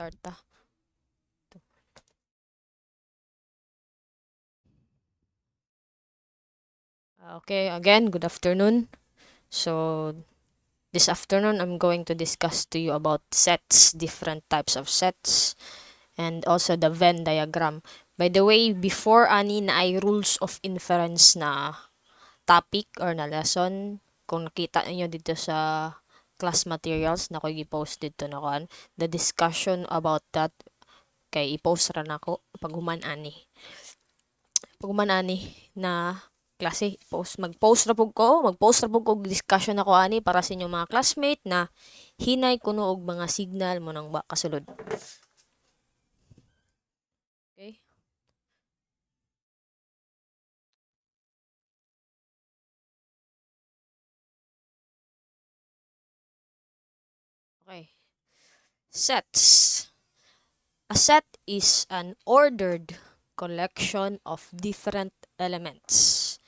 Start ta. Okay, again, good afternoon. So, this afternoon, I'm going to discuss to you about sets, different types of sets, and also the Venn diagram. By the way, before ani na ay rules of inference na topic or na lesson, kung nakita niyo dito sa class materials na ko i-post dito na kuan, the discussion about that kay i-post ra nako pag human ani. Pag human ani na klase mag-post ra pug ko discussion ako ani para sa inyong mga classmate na hinay kuno og mga signal mo nang ba kasulod. Okay? Okay. Sets. A set is an ordered collection of different elements.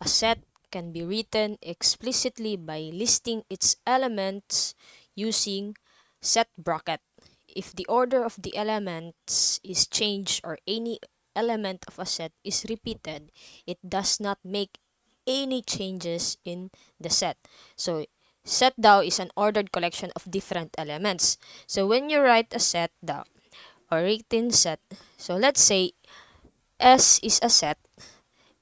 A set can be written explicitly by listing its elements using set bracket. If the order of the elements is changed or any element of a set is repeated, it does not make any changes in the set. So, set daw is an ordered collection of different elements. So, when you write a set daw, or written set, so let's say S is a set,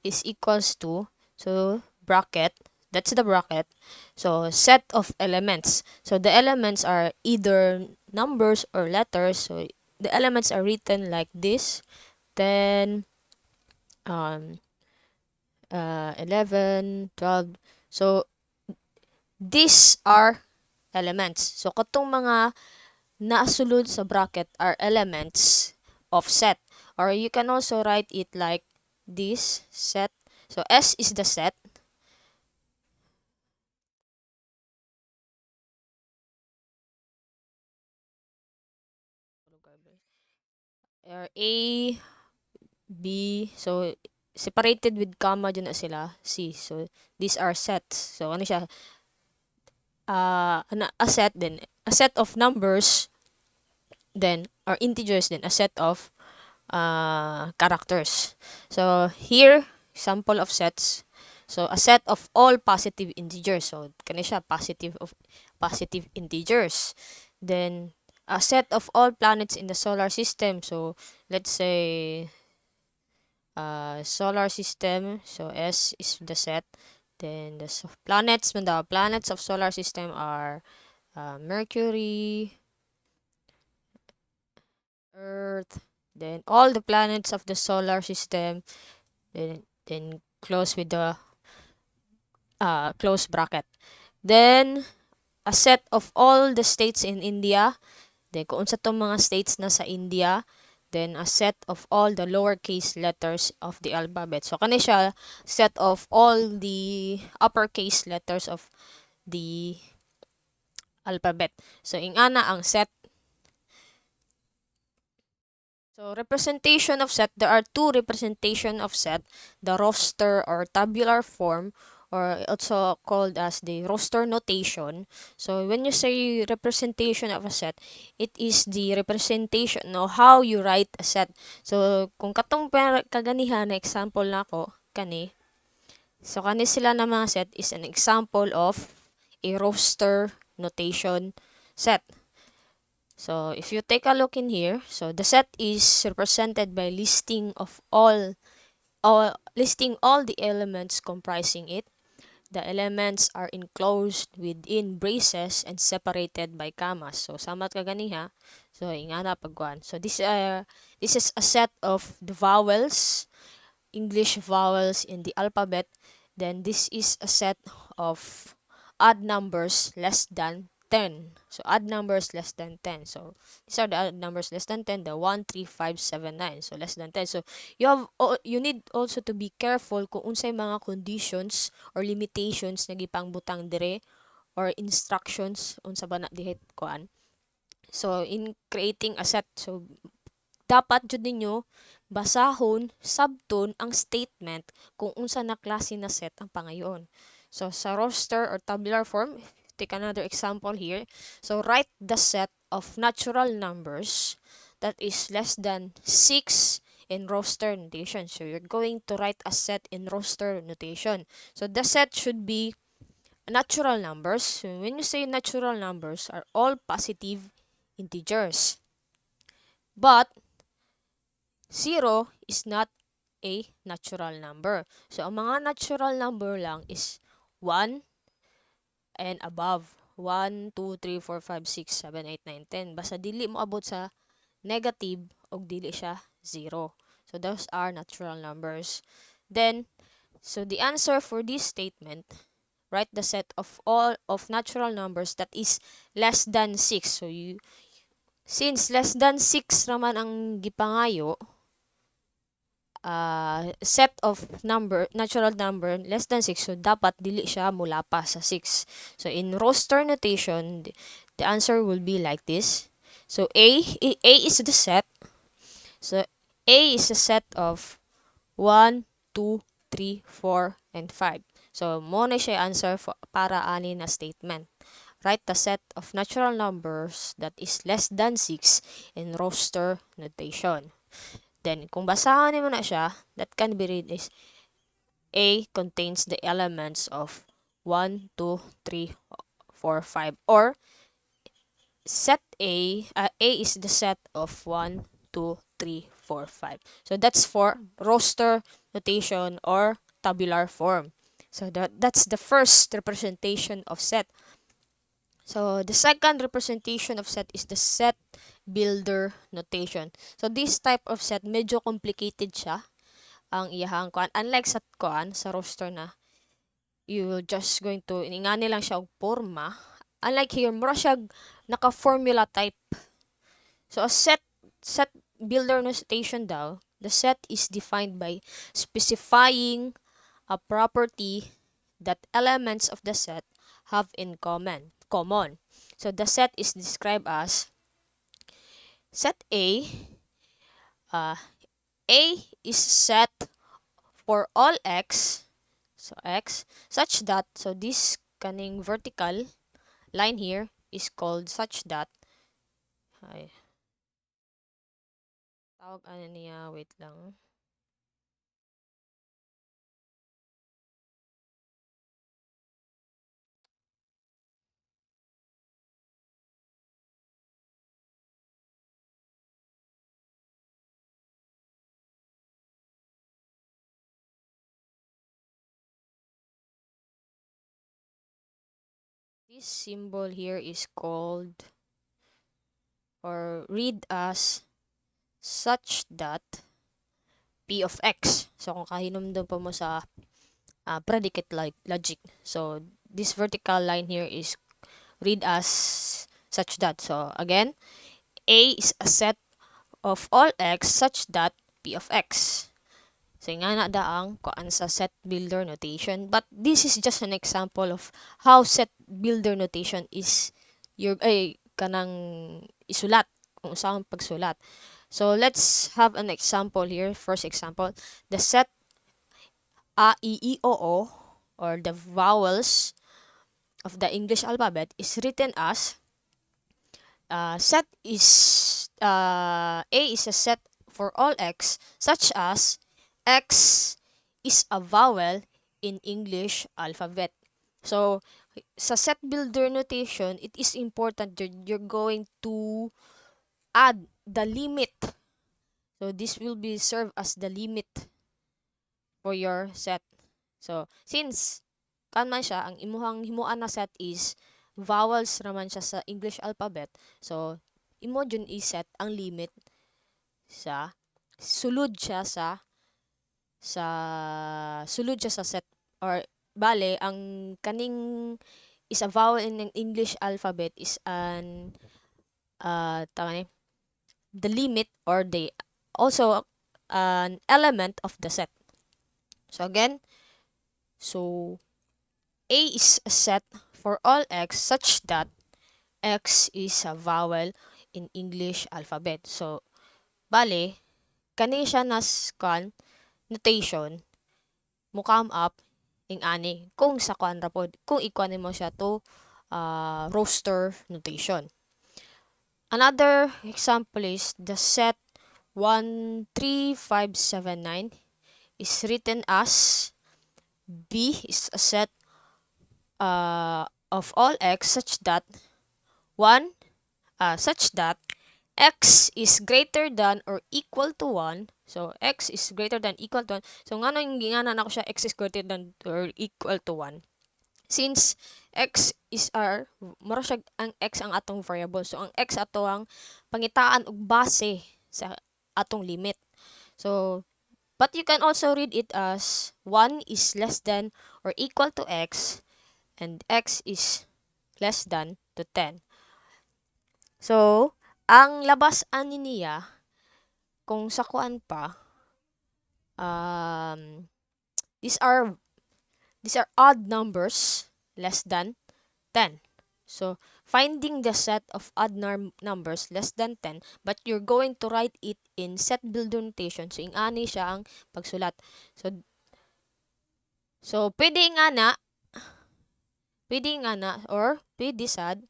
is equals to, so bracket, that's the bracket, so set of elements. So the elements are either numbers or letters, so the elements are written like this, then 11, 12. So these are elements. So katong mga naasulod sa bracket are elements of set, or you can also write it like this set. So S is the set. Or A, B, so separated with comma dyan na sila, C. So these are sets. So ano siya? A set then a set of numbers, then or integers, then a set of characters. So here, sample of sets. So a set of all positive integers. So kani siya positive integers. Then a set of all planets in the solar system. So let's say solar system. So S is the set. Then the planets of solar system are Mercury, Earth, then all the planets of the solar system, then close with the close bracket. Then a set of all the states in India, then kung sa tong mga states na sa India, then a set of all the lowercase letters of the alphabet. So kani siya set of all the uppercase letters of the alphabet. So ingana ang set. So representation of set, there are two representation of set, the roster or tabular form, or also called as the roster notation. So when you say representation of a set, it is the representation of how you write a set. So kung katong kaganihan na example na ako, kani, so kani sila na mga set is an example of a roster notation set. So if you take a look in here, so the set is represented by listing all the elements comprising it. The elements are enclosed within braces and separated by commas. So samat ka ganiha. So ingana pagkuan. So this is a set of the vowels, English vowels in the alphabet. Then this is a set of odd numbers less than 10. So odd numbers less than 10. So these are the odd numbers less than 10, the 1, 3, 5, 7, 9. So less than 10. So you need also to be careful kung unsay mga conditions or limitations na gipangbutang dire or instructions unsa ba na dihet kuan. So in creating a set, so dapat jud ninyo basahon sabton ang statement kung unsa na klase na set ang pangayon. So sa roster or tabular form, take another example here. So write the set of natural numbers that is less than 6 in roster notation. So you're going to write a set in roster notation. So the set should be natural numbers. So when you say natural numbers are all positive integers. But 0 is not a natural number. So ang mga natural number lang is 1 and above. 1, 2, 3, 4, 5, 6, 7, 8, 9, 10. Basta dili mo abot sa negative o dili siya 0. So those are natural numbers. Then, so the answer for this statement, write the set of all of natural numbers that is less than 6. So since less than 6 raman ang gipangayo, set of natural number less than 6, so dapat dili siya mulapa sa 6. So in roster notation, the answer will be like this. So A is the set. So A is a set of 1, 2, 3, 4, and 5. So mo na siya answer para ani na statement. Write the set of natural numbers that is less than 6 in roster notation. Then, kung basahan mo na siya, that can be read is A contains the elements of 1, 2, 3, 4, 5. Or, set A is the set of 1, 2, 3, 4, 5. So, that's for roster notation or tabular form. So, that's the first representation of set. So, the second representation of set is the set builder notation. So, this type of set, medyo complicated siya ang iyahang kuan. Unlike sa kuan, sa roster na, you will just going to, ingani lang siya og forma. Unlike here, mura siya naka-formula type. So, a set builder notation daw, the set is defined by specifying a property that elements of the set have in common. So the set is described as set A. A is set for all x, so x, such that, so this kaning vertical line here is called such that, tawag ano niya, wait lang. This symbol here is called or read as such that p of x. So kung kahinumdum pa mo sa predicate logic. So this vertical line here is read as such that. So again, A is a set of all x such that p of x. So nga na daang kuan sa set builder notation. But this is just an example of how set builder notation is kanang isulat kung saan pagsulat. So let's have an example here. First example, the set A, I, E, O, O, or the vowels of the English alphabet is written as set is A is a set for all x such as x is a vowel in English alphabet. So sa set builder notation, it is important that you're going to add the limit. So this will be serve as the limit for your set. So since kan man siya, ang imuhang himuan na set is vowels raman siya sa English alphabet. So imo jud i-set ang limit sa sulod siya sa set, or bale ang kaning is a vowel in an English alphabet is an the limit or the also an element of the set. So again, so A is a set for all x such that x is a vowel in English alphabet. So bale kani siya nas notation mo come up ing ani kung sa kuan rapod kung ikuan mo siya to roster notation. Another example is the set 13579 is written as B is a set of all x one such that x is greater than or equal to 1. So, x is greater than equal to 1. So, nga nang ginganan ako siya, x is greater than or equal to 1. Since x is r, mura siya ang x ang atong variable. So, ang x ato ang pangitaan og base sa atong limit. So, but you can also read it as 1 is less than or equal to x and x is less than to 10. So, ang labas ani niya kung sa kuan pa these are odd numbers less than 10. So, finding the set of odd numbers less than 10, but you're going to write it in set builder notation. So, ingani siya ang pagsulat. So pwede nga na, or pwede sad.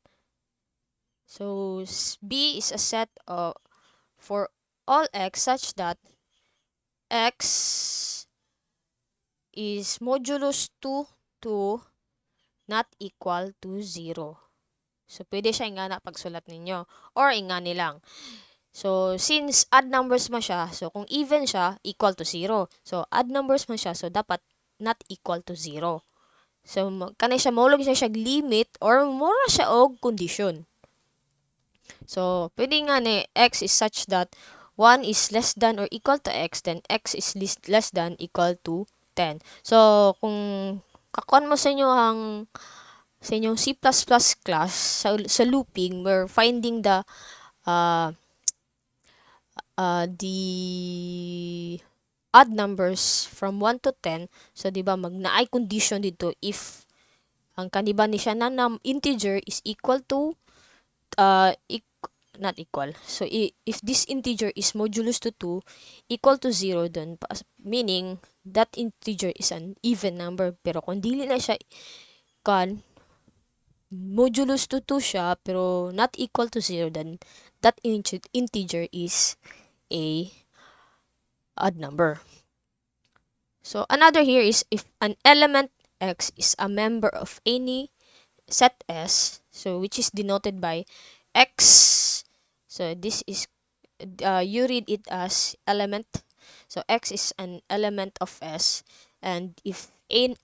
So, B is a set of for all x such that x is modulus 2 to not equal to 0. So, pwede siya ingana pagsulat ninyo. Or ingani lang. So, since odd numbers man siya, so kung even siya, equal to 0. So, odd numbers man siya, so dapat not equal to 0. So, kanay siya, maulog siya limit or mura siya og condition. So, pwede nga ni x is such that 1 is less than or equal to x, then x is less than equal to 10. So, kung kakuan mo sa inyo sa inyong C++ class, sa looping, we're finding the odd numbers from 1 to 10. So, di ba, magnaay condition dito if ang kaniba ni siya na integer is equal to not equal. So, if this integer is modulus to 2 equal to 0, then meaning that integer is an even number. Pero kung dili na siya modulus to 2 siya pero not equal to 0, then that integer is a odd number. So, another here is if an element x is a member of any set S, so which is denoted by x. So, this is, you read it as element. So, x is an element of S. And if an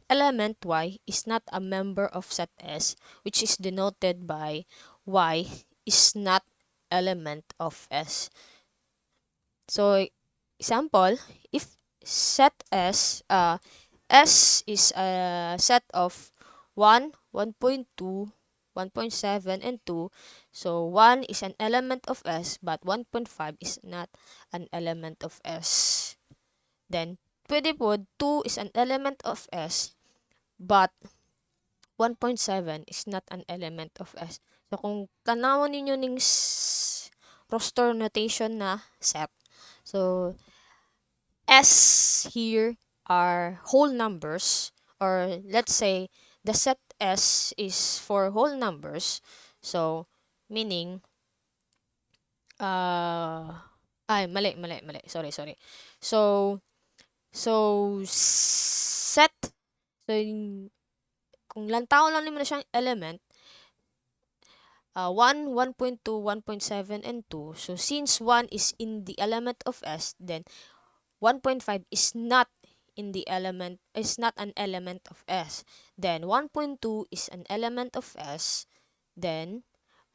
element y is not a member of set S, which is denoted by y is not element of S. So, example, if set S, S is a set of 1, 1.2, 1.7, and 2. So, 1 is an element of S, but 1.5 is not an element of S. Then, pwede po, 2 is an element of S, but 1.7 is not an element of S. So, kung tanawon ninyo ning roster notation na set, so, S here are whole numbers, or let's say the set S is for whole numbers. So, meaning, mali. Sorry. So, set, so, kung lantaw lang naman na siyang element, 1, 1.2, 1.7, and 2. So, since 1 is in the element of S, then 1.5 is not in the element, is not an element of S. Then 1.2 is an element of S. Then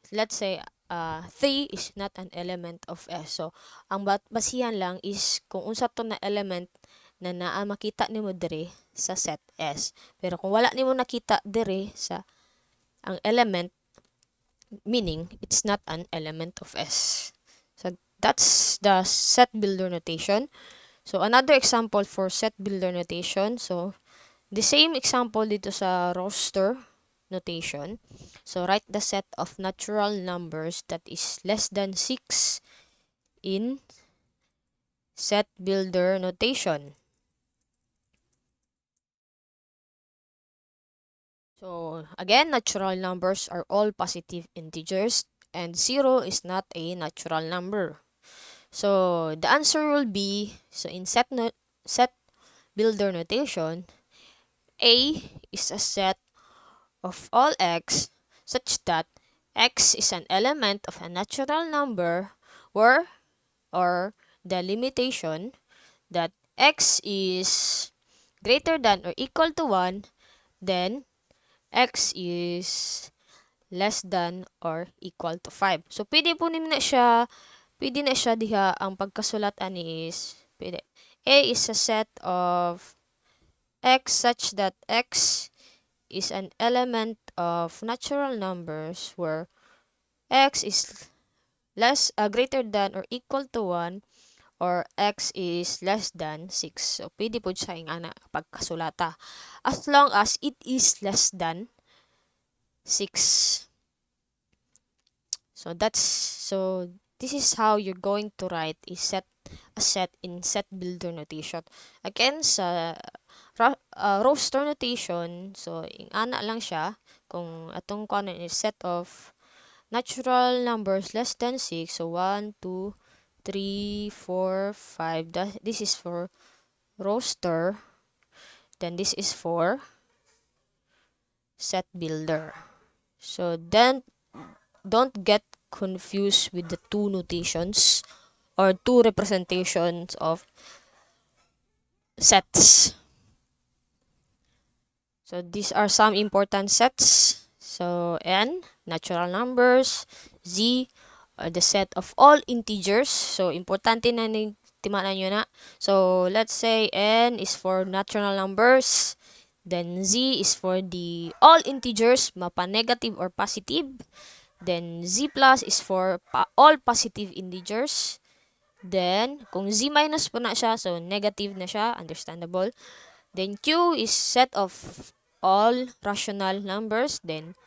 let's say 3 is not an element of S. So ang basihan lang is kung unsa to na element na naa makita nimo dire sa set S. Pero kung wala nimo nakita dire sa ang element, meaning it's not an element of S. So that's the set builder notation. So, another example for set builder notation. So, the same example dito sa roster notation. So, write the set of natural numbers that is less than 6 in set builder notation. So, again, natural numbers are all positive integers. and 0 is not a natural number. So the answer will be, so in set builder notation, A is a set of all x such that x is an element of a natural number where, or the limitation that x is greater than or equal to 1, then x is less than or equal to 5. So, pwede na siya diha, ang pagkasulatan is, pwede. A is a set of x such that x is an element of natural numbers where x is greater than or equal to 1, or x is less than 6. So, pwede po siya yung pagkasulata. As long as it is less than 6. So, this is how you're going to write a set in set builder notation. Again, sa roster notation, so, ana lang siya, kung atong kanon is set of natural numbers less than 6, so 1, 2, 3, 4, 5, this is for roster, then this is for set builder. So then don't get confused with the two notations or two representations of sets. So these are some important sets. So n, natural numbers, z, the set of all integers. So importante na timanan nyo na. So let's say n is for natural numbers, then z is for the all integers, mapa negative or positive. Then z plus is for all positive integers. Then kung z minus po na siya, so negative na siya, understandable. Then q is set of all rational numbers. Then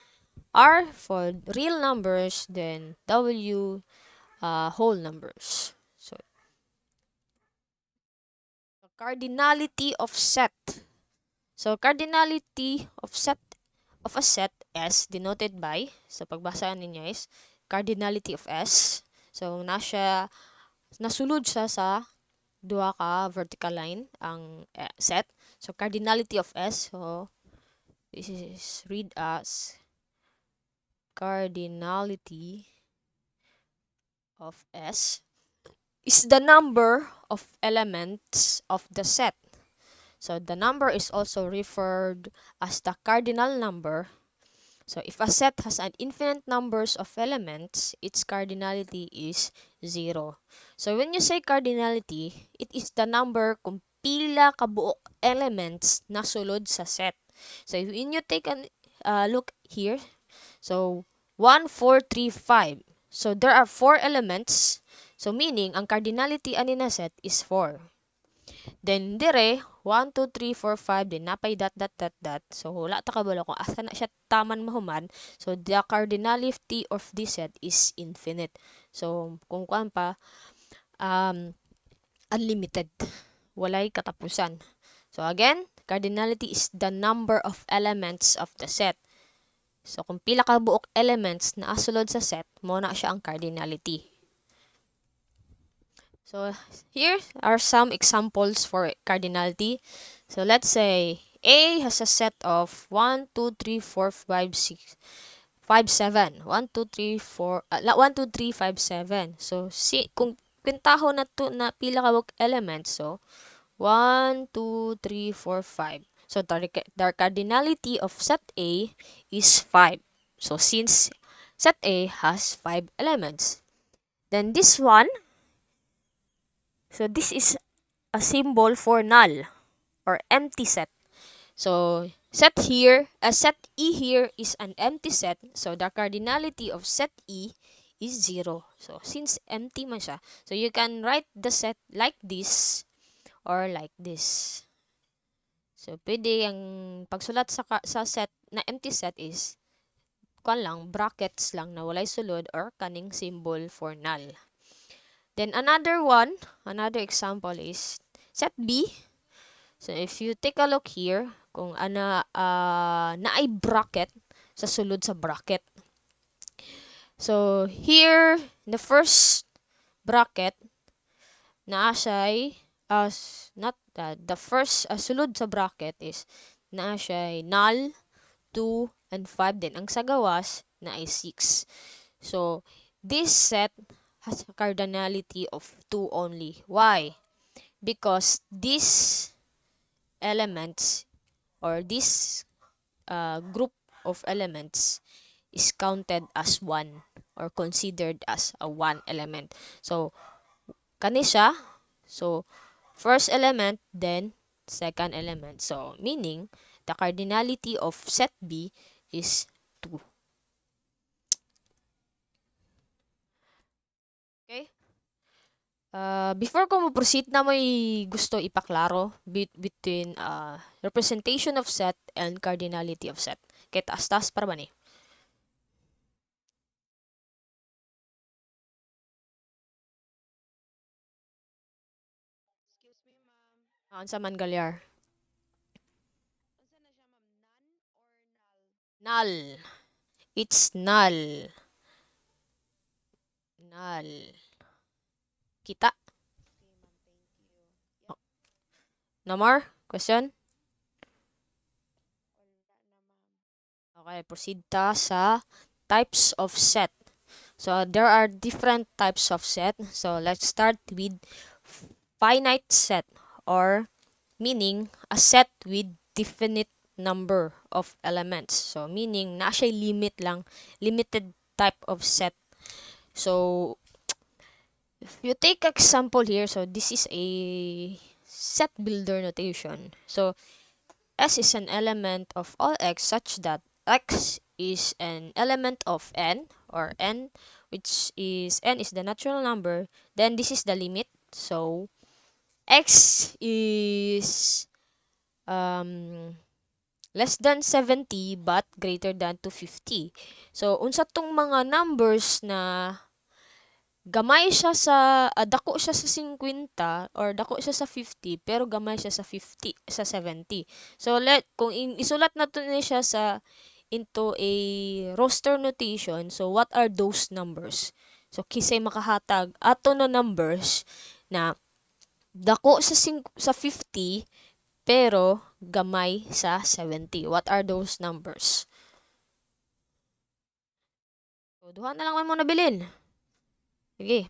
r for real numbers. Then w whole numbers. So cardinality of set. So cardinality of a set S denoted by, so pagbasa ninyo is cardinality of S. So nasulod siya sa duha ka vertical line ang set. So cardinality of S, so this is read as cardinality of S is the number of elements of the set. So the number is also referred as the cardinal number. So if a set has an infinite numbers of elements, its cardinality is 0. So when you say cardinality, it is the number kung pila kabuok elements na sulod sa set. So when you take a look here, so 1, 4, 3, 5. So there are 4 elements. So meaning, ang cardinality ani na set is 4. Then dire 1, 2, 3, 4, 5 din napay dot. So wala ta kabalo kung asa na siya taman mahuman. So the cardinality of this set is infinite. So kung kuan pa unlimited. Walay katapusan. So again, cardinality is the number of elements of the set. So kung pila ka buok elements na asulod sa set, mo na siya ang cardinality. So here are some examples for cardinality. So let's say A has a set of 1, 2, 3, 4, 5, 6, 5, 7. 1, 2, 3, 4, 1, 2, 3, 5, 7. So kung kwentaho na to na pila ka buok elements, so 1, 2, 3, 4, 5. So the cardinality of set A is 5. So since set A has 5 elements, then this one, so this is a symbol for null or empty set. So set E here is an empty set. So the cardinality of set E is 0. So since empty man siya, so you can write the set like this or like this. So pwede ang pagsulat sa set na empty set is brackets lang na walay sulod or kaning symbol for null. Then another example is set B. So if you take a look here, kung naay bracket sa sulod sa bracket. So here in the first bracket naa siya'y not the first sulod sa bracket is naa siya'y null, 2, and 5. Then ang sa gawas na ay 6. So this set has a cardinality of 2 only. Why? Because these elements or this group of elements is counted as 1 or considered as a 1 element. So kani siya. So first element, then second element. So meaning the cardinality of set B is 2. Okay? Before ko mo-proceed na may gusto ipaklaro between representation of set and cardinality of set. Kaya taas-taas para ba ni? Sa man galyar. Null. It's null. Null. Kita? No more? Question? Okay, proceed ta sa types of set. So, there are different types of set. So, let's start with finite set or meaning a set with definite number of elements. So, meaning na siya limit lang, limited type of set. So, if you take example here, so this is a set builder notation. So, S is an element of all x such that x is an element of n or n, which is n is the natural number. Then this is the limit. So, x is less than 70 but greater than 250. So, unsa tong mga numbers na gamay siya sa dako siya sa 50 or dako siya sa 50 pero gamay siya sa 50 sa 70. So kung isulat nato ni siya sa into a roster notation, so what are those numbers? So kisay makahatag ato no numbers na dako sa 50 pero gamay sa 70. What are those numbers? So duha na lang man mo nabilin. Sige.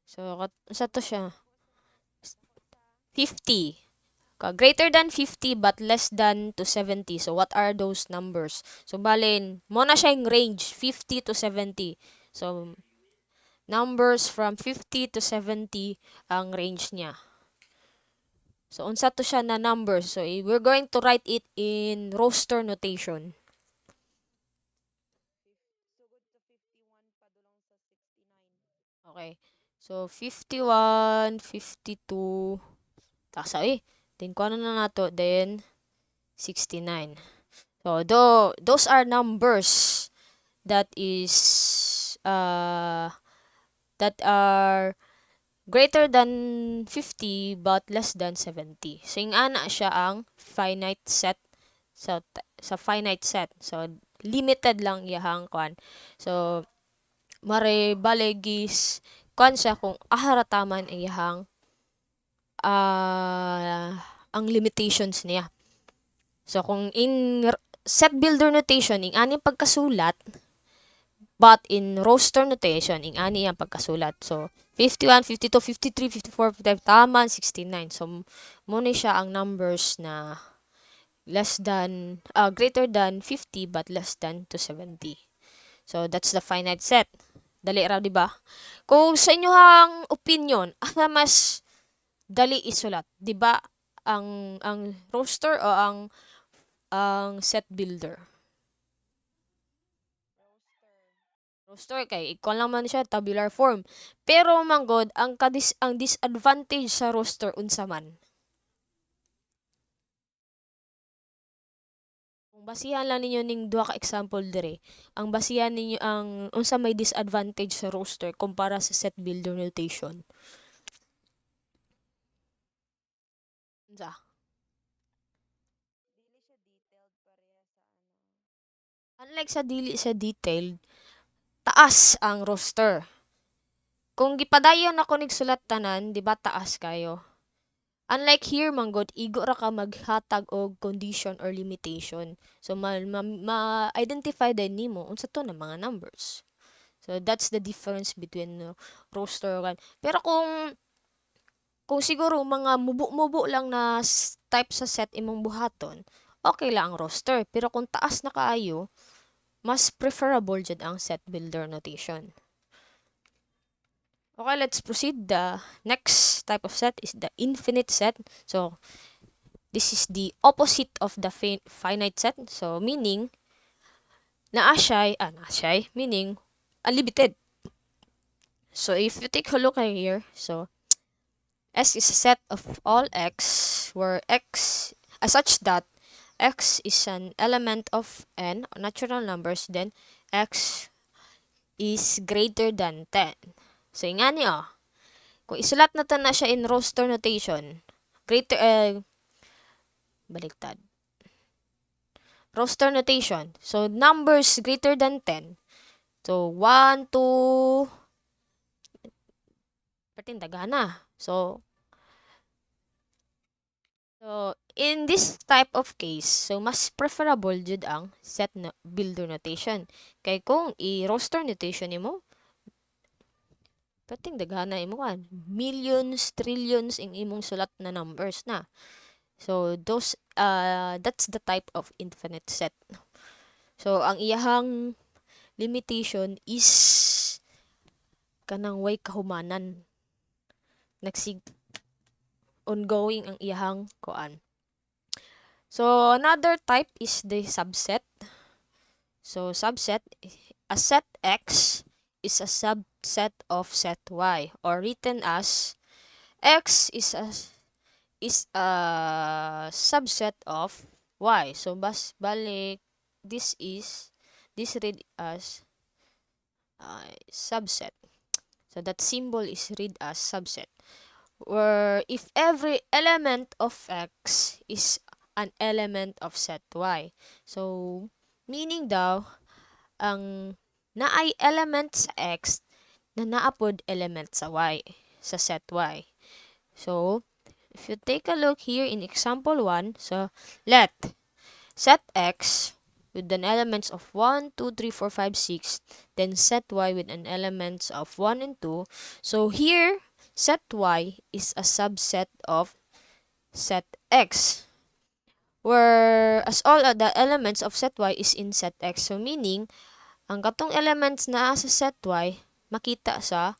So sa to siya 50. Greater than 50 but less than to 70. So, what are those numbers? So, balin, mo na siya yung range, 50 to 70. So, numbers from 50 to 70 ang range niya. So, unsa to siya na numbers? So, we're going to write it in roster notation. Okay. So, 51, 52, tasa Then, kung ano na nato, then 69. So, those are numbers that is that are greater than 50 but less than 70. So, yung ana siya ang finite set. So, sa finite set. So, limited lang iyahang kwan. So, mare balegis kwan siya kung aharataman iyahang ang limitations niya. So, kung in set builder notation, ing aning pagkasulat, but in roster notation, ing ani ang pagkasulat. So, 51, 52, 53, 54, 55, taman, 69. So, muna siya ang numbers na greater than 50 but less than to 70. So, that's the finite set. Dali ra, di ba? Kung sa inyohang opinion, asa mas dali isulat, di ba? Ang roster o ang set builder? Roster kay ikaw lang man siya tabular form. Pero manggod ang disadvantage sa roster unsa man. Kung basihan lang ninyo ning duha ka example dire, ang basihan ninyo ang unsa may disadvantage sa roster kumpara sa set builder notation. Unsa? Unlike sa dili sa detailed, taas ang roster. Kung gipadayon ako nigsulat tanan, di ba taas kayo? Unlike here, manggod, igo ra ka maghatag og condition or limitation. So, ma-identify din nimo unsa to na mga numbers. So, that's the difference between roster kan. Pero kung siguro mga mubo-mubo lang na type sa set imong buhaton, okay lang ang roster. Pero kung taas na kaayo, mas preferable jud ang set builder notation. Okay, let's proceed. The next type of set is the infinite set. So, this is the opposite of the finite set. So, meaning, meaning, unlimited. So, if you take a look here, so, S is a set of all x, where x, such that x is an element of n, natural numbers, then x is greater than 10. So, nga niyo, kung isulat natin na siya in roster notation, baliktad. Roster notation. So, numbers greater than 10. So, 1, 2, patindaga na. So, in this type of case, so mas preferable jud ang set builder notation. Kay kung i-roster notation nimo, pating daghana imo kan, millions, trillions ing imong sulat na numbers na. So that's the type of infinite set. So ang iyahang limitation is kanang way kahumanan. Ongoing ang iyahang kuan. So another type is the subset. So subset, a set X is a subset of set Y, or written as X is a subset of Y. So balik, this read as subset. So that symbol is read as subset. Where if every element of X is an element of set Y. So meaning daw, ang naay element sa X na naapod element sa Y, sa set Y. So, if you take a look here in example 1, so let set X with an elements of 1, 2, 3, 4, 5, 6, then set Y with an elements of 1 and 2. So here, set Y is a subset of set X, whereas all of the elements of set Y is in set X. So meaning, ang katong elements na sa set Y, makita sa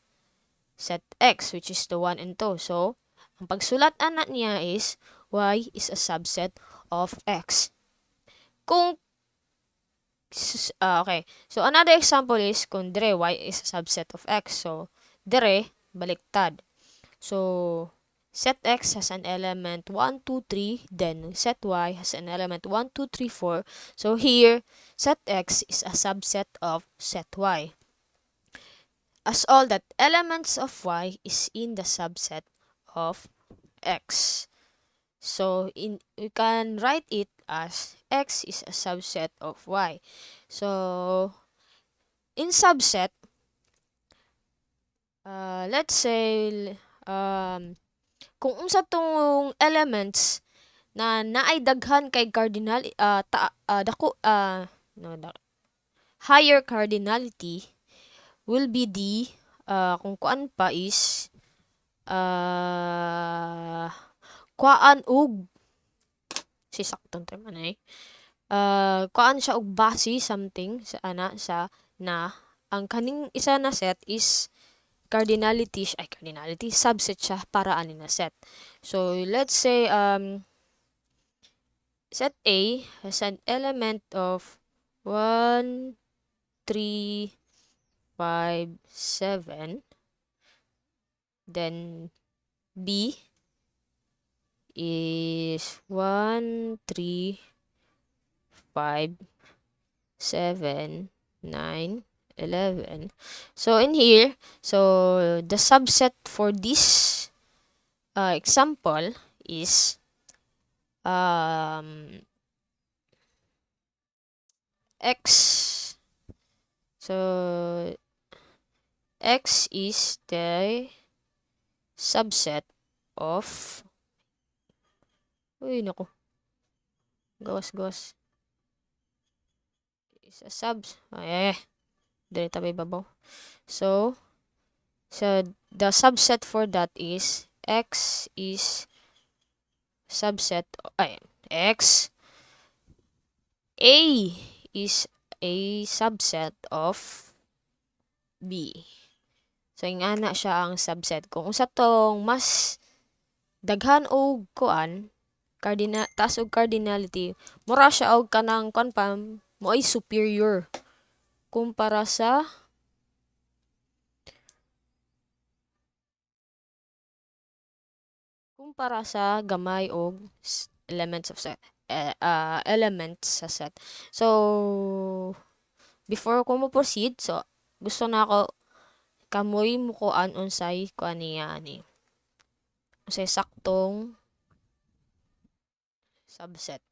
set X, which is the 1 and 2. So, ang pagsulat anak niya is, Y is a subset of X. Okay. So, another example is, kung dire, Y is a subset of X. So, dire, baliktad. So, set X has an element 1, 2, 3. Then, set Y has an element 1, 2, 3, 4. So, here, set X is a subset of set Y, as all that elements of Y is in the subset of X. So, we can write it as X is a subset of Y. So, in subset, let's say, kung unsa tong elements na naay daghan kay cardinal higher cardinality will be the kung kuan pa is kuan og si sakton term anay kuan siya og base something sa na ang kaning isa na set is cardinality subset siya para ani na set. So let's say set A has an element of 1, 3, 5, 7. Then B is 1, 3, 5, 7, 9, 11. So in here, so the subset for this example is X. So X is the subset of, uy, naku, gawas. Is a dili tabi babaw. So the subset for that is X is subset, X, A is a subset of B. So ingana siya ang subset. Kung usa tong mas daghan og kuan, taas og cardinality, mura siya og kanang kuan pa mo ay superior kumpara sa gamay og elements of set, elements sa set. So before ko mo proceed, so gusto na ako kamoy mo kuan unsay kuan niya ani. Unsay saktong subset.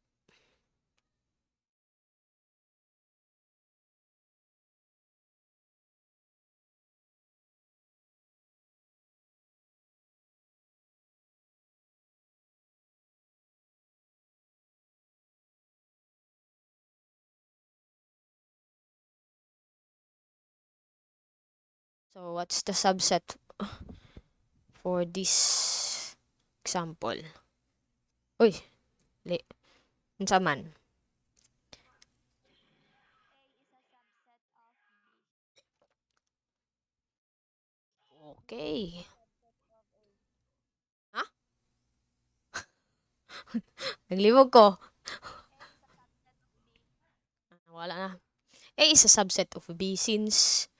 So what's the subset for this example? Uy, unsa man? Okay. Ha? Naglibog ko. Wala na. A is a subset of B since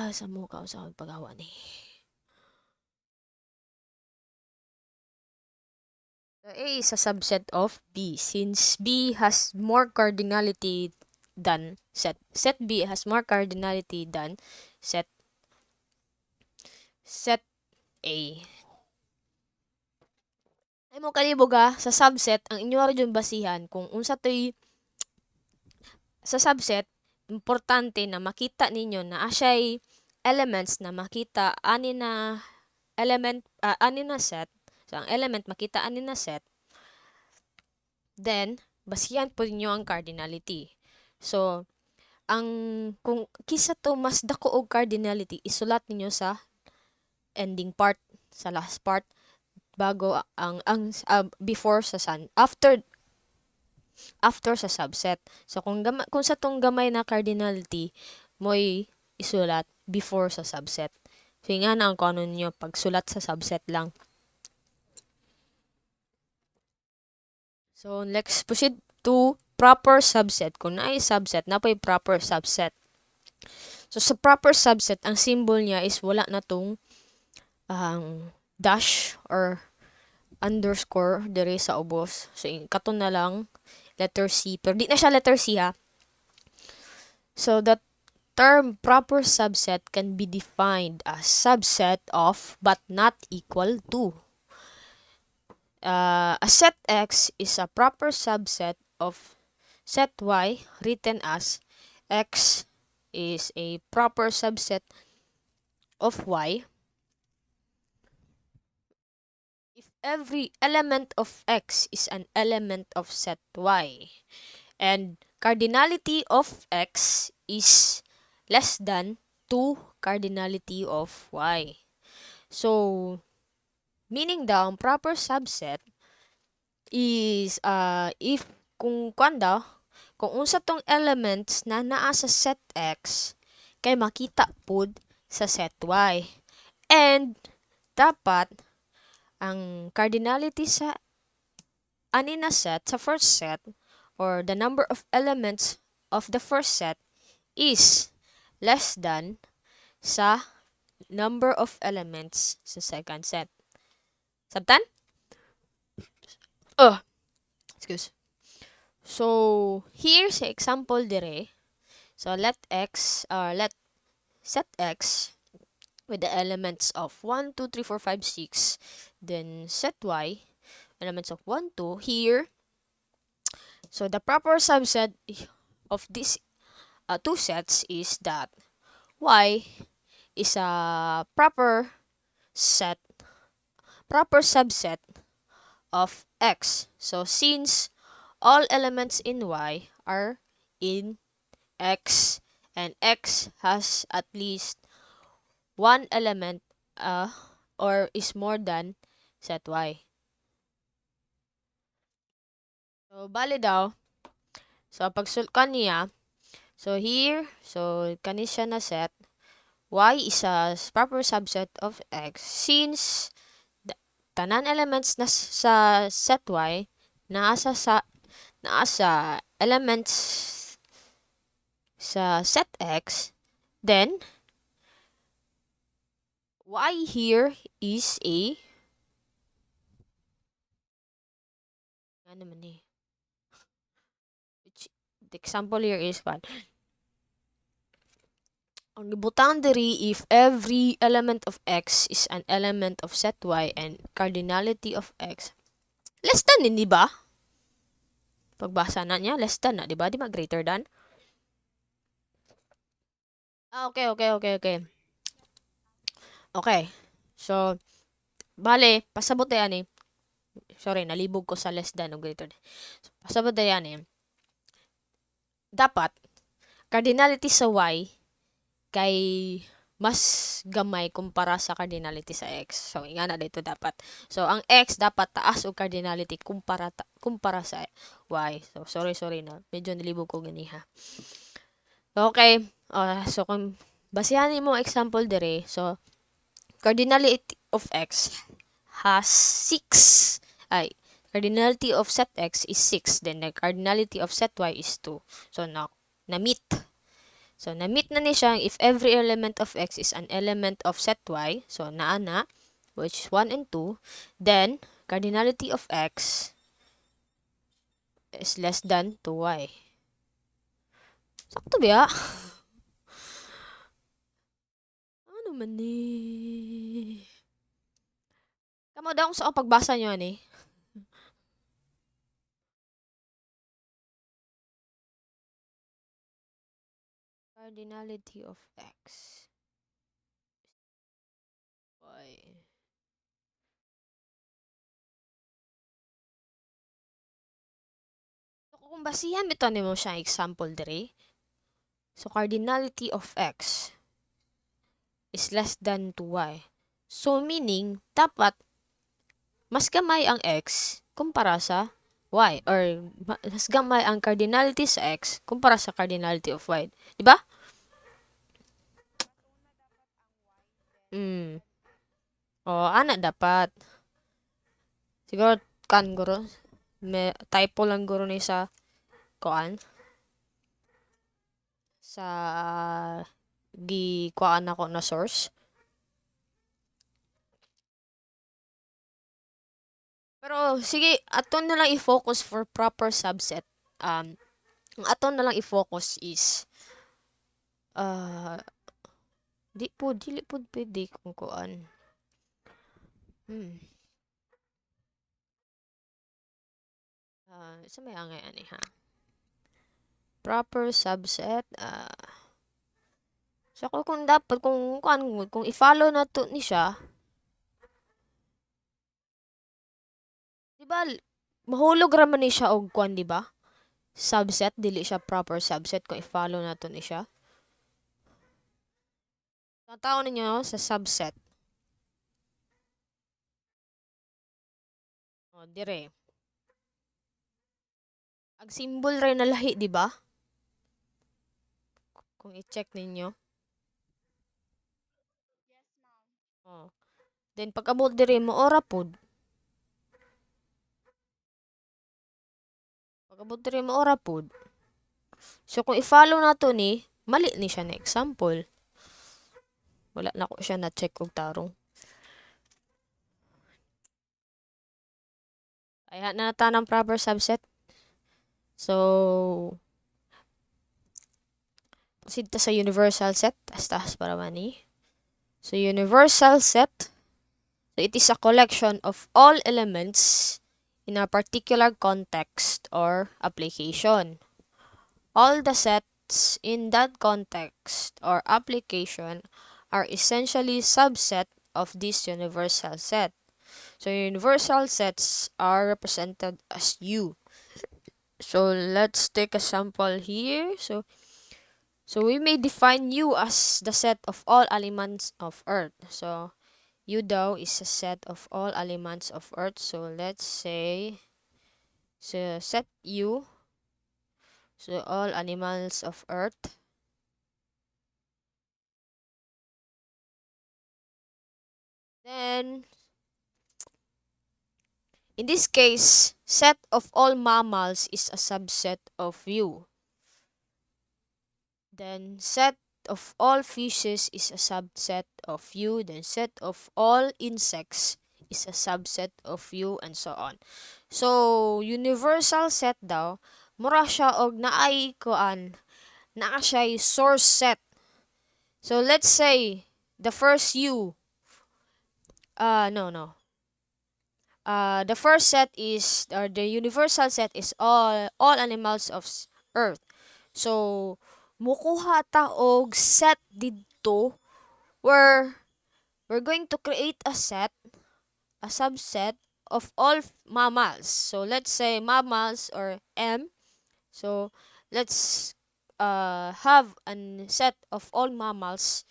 sa mo ka sa paggawa ni. So A is a subset of B since B has more cardinality than set. Set B has more cardinality than set A. Ay mo kalibog sa subset ang inyo ra jud basihan kung unsa toy sa subset importante na makita ninyo na asyay elements na makita ani na element ani na set. So ang element makita ani na set, then basihan po ninyo ang cardinality. So ang kung kisa to mas dako og cardinality, isulat ninyo sa ending part, sa last part bago ang before sa after sa subset. So kung sa tong gamay na cardinality mo'y isulat before sa subset. So nga na ang kanon nyo pagsulat sa subset lang. So let's proceed to proper subset. Kung naay subset, napay proper subset. So sa proper subset, ang symbol niya is wala na tong dash or underscore dire sa ubos. So katon na lang letter C. Pero di na siya letter C ha. So the term proper subset can be defined as subset of but not equal to. A set X is a proper subset of set Y written as X is a proper subset of Y if every element of X is an element of set Y and cardinality of X is less than 2 cardinality of Y. So, meaning daw, ang proper subset is if kung kung unsa tong elements na naa sa set X kay makita pud sa set Y. And dapat ang cardinality sa ani na set sa first set or the number of elements of the first set is less than sa number of elements sa second set. Sabtan? Excuse. So, here's an example dire. So, let set X with the elements of 1, 2, 3, 4, 5, 6. Then, set Y, elements of 1, 2, here. So, the proper subset of this two sets is that Y is a proper subset of X. So since all elements in Y are in X and X has at least one element or is more than set Y. So bali daw, so pagsulkan niya, so here, so kani siya na set, Y is a proper subset of X since tanan elements na sa set Y naasa elements sa set X, then Y here is a ano man eh. Which, the example here is what? Ang gibutangan diri if every element of X is an element of set Y and cardinality of X less than din, di ba? Pagbasa na niya, less than na, di ba? Di ba greater than? Okay. Okay. So, bale, pasabot na yan eh. Sorry, nalibog ko sa less than o greater than. So, pasabot na yan eh. Dapat, cardinality sa Y kay mas gamay kumpara sa cardinality sa X. So, nga na dito dapat. So, ang X dapat taas o cardinality kumpara sa Y. So, sorry na. Medyo nalibog ko ganiha. Okay. So, kung basihan mo example dire, so, cardinality of X has 6. Cardinality of set X is 6. Then, the cardinality of set Y is 2. So, na-meet. So, na-meet na ni siya if every element of X is an element of set Y. So, naana, which is 1 and 2. Then, cardinality of X is less than 2Y. Sakto ba? Ano man eh? Kamo daw sa pagbasa nyo ani. Cardinality of X. Y. So, kung basihan bitaw nimo siya example dire. So, cardinality of X is less than 2Y. So, meaning, dapat mas gamay ang X kumpara sa Y. Or, mas gamay ang cardinality sa X kumpara sa cardinality of Y. Diba? Ana dapat. Siguro, guro. May typo lang guro ni sa sa kuan ako na source. Pero sige, aton na lang i-focus for proper subset. Ang aton na lang i-focus is dili po pwede kung kuan. Sa may angay ani ha. Proper subset. So kung dapat kung i-follow na to ni siya, di ba mahulog ra man ni siya og kuan, di ba? Subset, dili siya proper subset kung i-follow na to ni siya. Tataw ninyo sa subset. Dire. Ang symbol rin na lahi, di ba? Kung i-check ninyo. Then pag-abot dire mo ora pod. Pag-abot dire mo ora pod. So kung i-follow na to ni, mali ni siya na example. Wala na ko siya na check og tarong. Ay na ng proper subset. So proceed ta sa universal set. Taas para mani. So universal set, so it is a collection of all elements in a particular context or application. All the set sets in that context or application are essentially subset of this universal set. So universal sets are represented as U. So let's take a sample here. So we may define U as the set of all elements of Earth. So U daw is a set of all elements of Earth. So let's say so set U, so all animals of Earth. Then in this case, set of all mammals is a subset of U. Then set of all fishes is a subset of U. Then set of all insects is a subset of U, and so on. So universal set daw mura siya og naay kuan, naa siya source set. So let's say the first U, no. The first set is, or the universal set is all animals of Earth. So mukuha ta og set didto where we're going to create a subset of all mammals. So let's say mammals or M. So let's have a set of all mammals.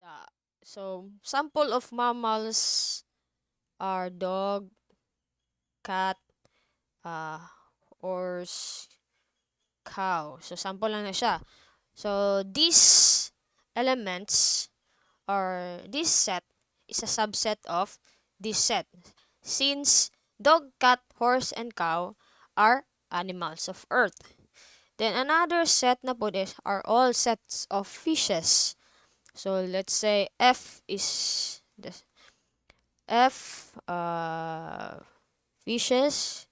Uh, so sample of mammals are dog, cat, uh, horse, cow. So sample lang na siya. So these elements or this set is a subset of this set, since dog, cat, horse, and cow are animals of Earth. Then another set na po is are all sets of fishes. So let's say F is the F fishes,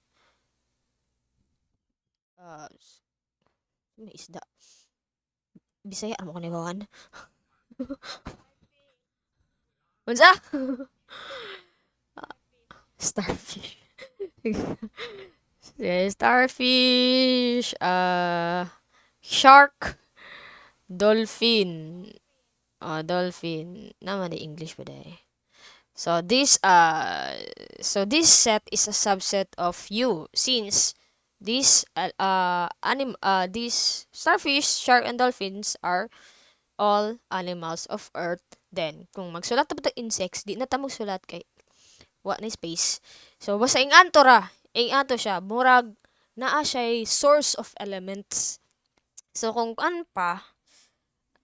uh may isda. Bisaya ano ko ni bawan? Unsa? Starfish. Yeah, starfish, shark, dolphin. Dolphin. Naman di English pa day. So this set is a subset of U, since these starfish, shark, and dolphins are all animals of Earth. Then kung magsulat ta ta insects, di na ta magsulat kay wa na space. So basta inganto ra, inganto siya murag naa siya source of elements. So kung an pa,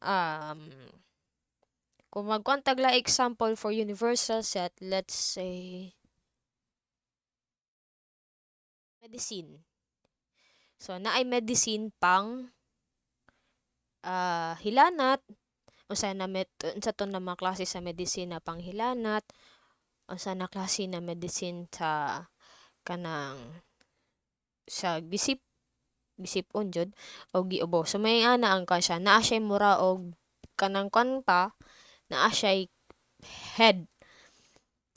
um kung magkwantag la example for universal set, let's say medicine. So naay medicine pang hilanat, unsa na unsa to na mga klase sa medicine na pang hilanat, unsa na klase na medicine sa kanang sa gisipon jud o giubo. So may ana ang kan siya, naa siya mura og kanang kan pa, naa siya head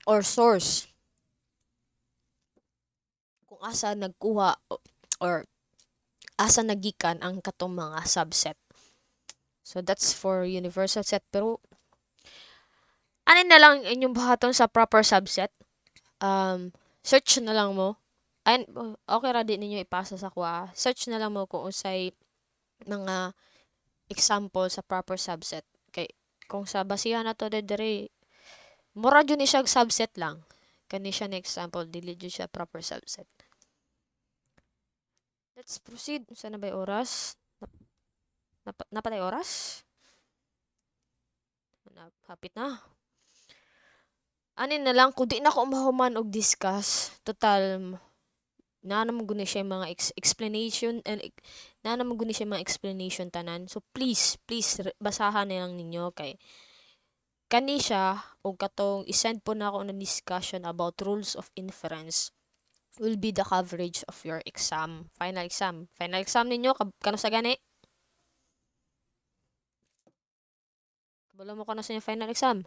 or source kung asa nagkuha or asa nagikan ang katong mga subset. So that's for universal set. Pero anin na lang inyong buhaton sa proper subset. Search na lang mo. Ay, okay ra di ninyo ipasa sa kuha. Search na lang mo kung unsay mga example sa proper subset. Kay kung sa basihan na to dire, mura jud ni siya subset lang. Kani siya na example, dili jud siya proper subset. Let's proceed. Sa na ba oras? Napatay oras? Hapit na. Anin na lang, kung di na ko mahuman og discuss, total, na naman guni siya mga explanation, and na naman guni siya mga explanation tanan. So please, basahan na lang ninyo kay kani siya og katong isend po na ako na discussion about rules of inference will be the coverage of your exam. Final exam. Final exam ninyo, kano sa gani? Kabalo mo kano sa inyo final exam?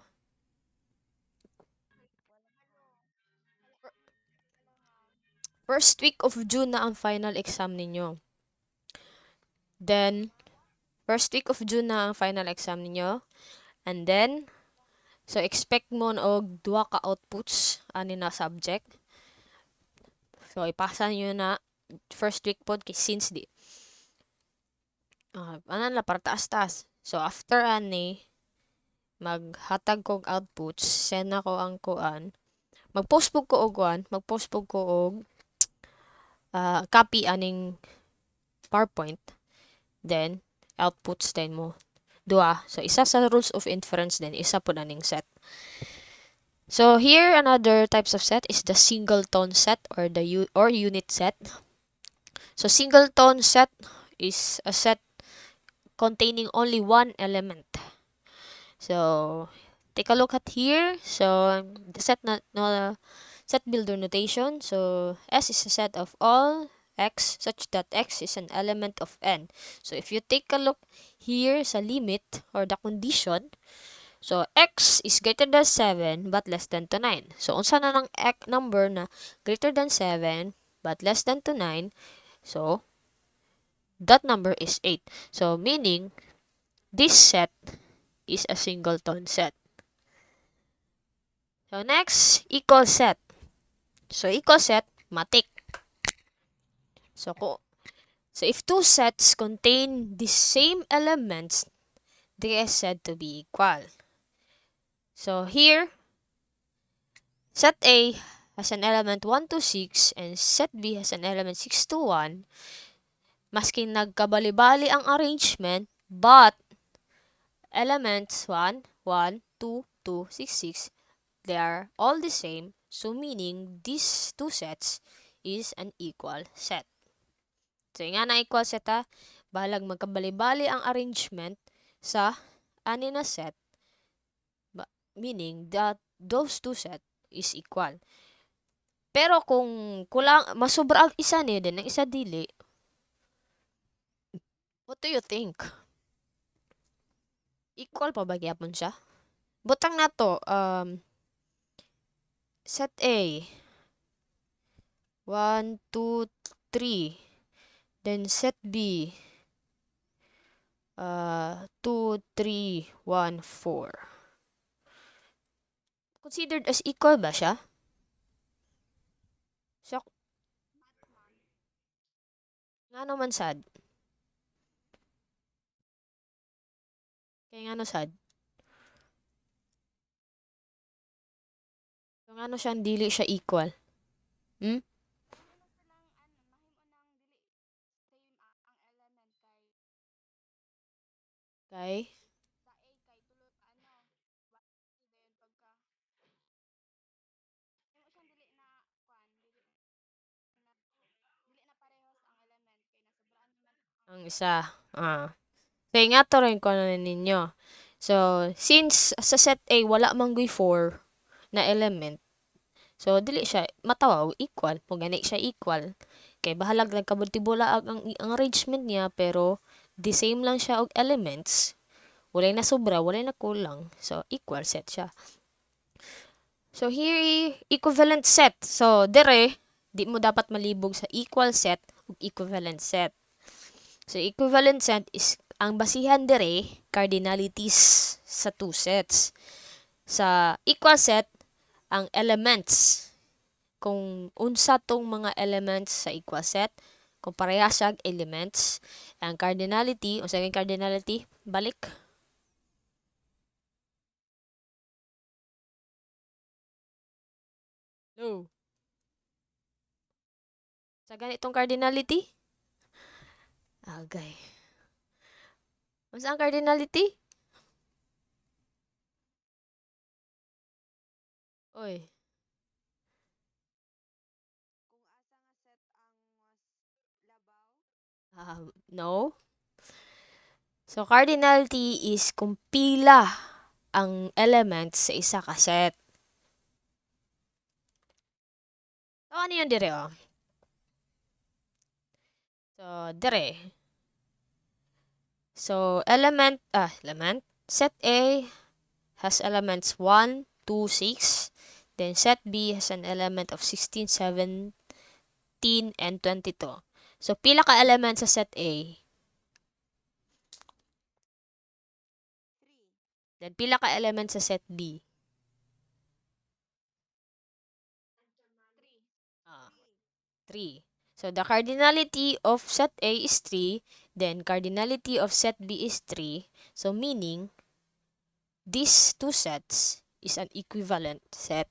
First week of June na ang final exam ninyo. Then, first week of June na ang final exam ninyo. And then, so expect mo og duha ka outputs ani na subject. So ipasa niyo na first week pod kay since di ano na para taas-taas. So after ani maghatag kog outputs, send ako ang kuan. Mag-post pug ko og kuan, mag-post pug ko og copy aning PowerPoint. Then outputs din mo duha. So isa sa rules of inference din, isa po aning set. So here another types of set is the singleton set or the unit set. So singleton set is a set containing only one element. So take a look at here. So the set builder notation. So S is a set of all x such that x is an element of n. So if you take a look here sa limit or the condition, so x is greater than 7 but less than to 9. So unsa na ng number na greater than 7 but less than to 9, so that number is 8. So meaning this set is a singleton set. So next, equal set. So equal set, matik. So if two sets contain the same elements, they are said to be equal. So here, set A has an element 1 to 6 and set B has an element 6 to 1. Maski nagkabali-bali ang arrangement, but elements 1, 1, 2, 2, 6, 6, they are all the same. So meaning these two sets is an equal set. So nga na equal set bahalag magkabali-bali ang arrangement sa ani na set, meaning that those two set is equal. Pero kung kulang masobra ang isa ni din ang isa dili, what do you think? Equal pa ba gyapon siya? Butang na to, set A 1, 2, 3. Then set B 2, 3, 1, 4. Considered as equal ba siya? Siya nga naman sad. Kaya nga no sad. So nga no siya dili siya equal. Hmm? Okay. Ang isa. Kaya nga to rin ko na ninyo. So, since sa set A, wala manggoy 4 na element, so, dili siya matawag equal. Kung gani siya equal. Kay bahalag nagkabulti-bula ang arrangement niya, pero the same lang siya og elements. Walay na sobra, walay na kulang. So, equal set siya. So, here, equivalent set. So, dire, di mo dapat malibog sa equal set ug equivalent set. So, equivalent set is ang basihan dire cardinalities sa two sets. Sa equal set, ang elements. Kung unsa tong mga elements sa equal set, kung pareha siya elements, ang cardinality, unsa yung cardinality? Balik. No. Sa ganitong cardinality? Agay. Unsa ang cardinality? Oy. No. So, cardinality is kung pila ang elements sa isa ka set. So, ano yun dire, oh? So, dire. So, set A has elements 1, 2, 6. Then, set B has an element of 16, 17, and 22. So, pila ka elements sa set A? Then pila ka element sa set B? 3. So the cardinality of set A is 3, then cardinality of set B is 3. So meaning these two sets is an equivalent set.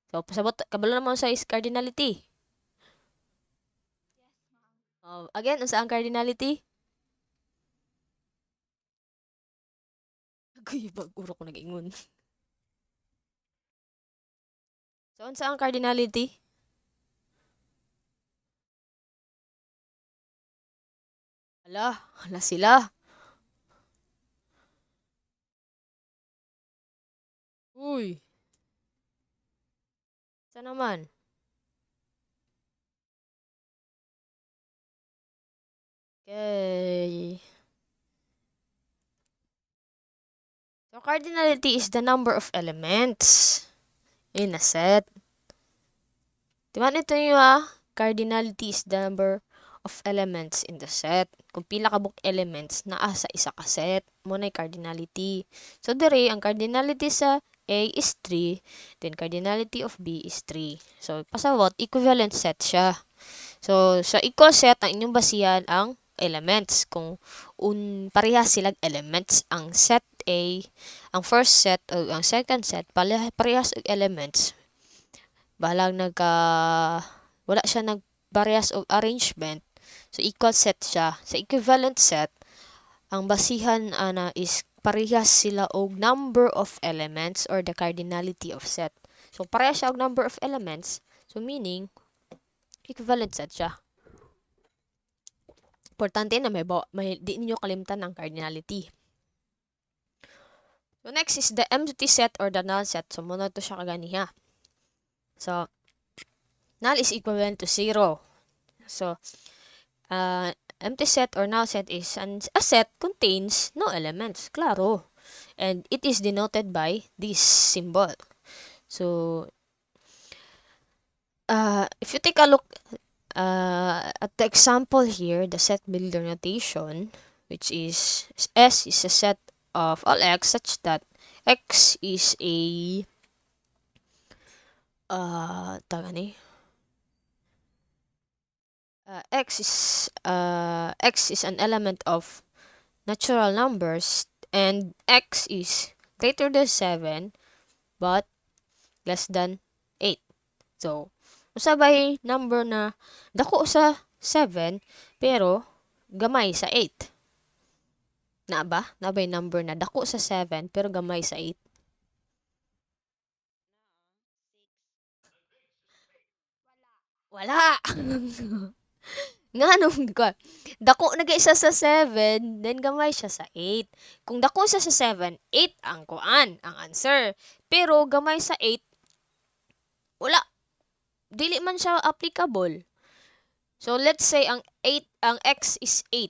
So pasabot kabalo naman sa is cardinality. Again, unsa ang cardinality? Agoy, bag-uro ko nag-ingon. So unsa ang cardinality? Hala sila. Uy. Sa naman? Okay. So cardinality is the number of elements in a set. Diba nito yung cardinality is the number of elements in the set. Kung pila ka buk elements naa sa isa ka set, mo na cardinality. So dire ang cardinality sa A is 3, then cardinality of B is 3. So pasabot equivalent set siya. So sa equal set ang inyong basihan ang elements. Kung parehas silang elements, ang set A, ang first set o ang second set parehas og elements, bahalang wala siya nagparehas og arrangement, so equal set siya. Sa equivalent set, ang basihan ana is parehas sila og number of elements or the cardinality of set. So parehas siya og number of elements, so meaning equivalent set siya. Importante na may di ninyo kalimtan ang cardinality. So next is the empty set or the null set. So muna to siya kaganiha. So null is equivalent to 0. So, empty set or null set is a set contains no elements, klaro. And it is denoted by this symbol. So, if you take a look at the example here, the set builder notation, which is S is a set of all x such that x is a x is an element of natural numbers and x is greater than 7 but less than 8. So, usabay number na dako sa 7 pero gamay sa 8. Na ba? Nabay number na dako sa 7 pero gamay sa 8. Wala. Nga nung dako na isa sa 7, then gamay siya sa 8. Kung dako siya sa 7, 8 ang kuan, ang answer. Pero gamay sa 8, wala. Dili man siya applicable. So let's say ang x is 8.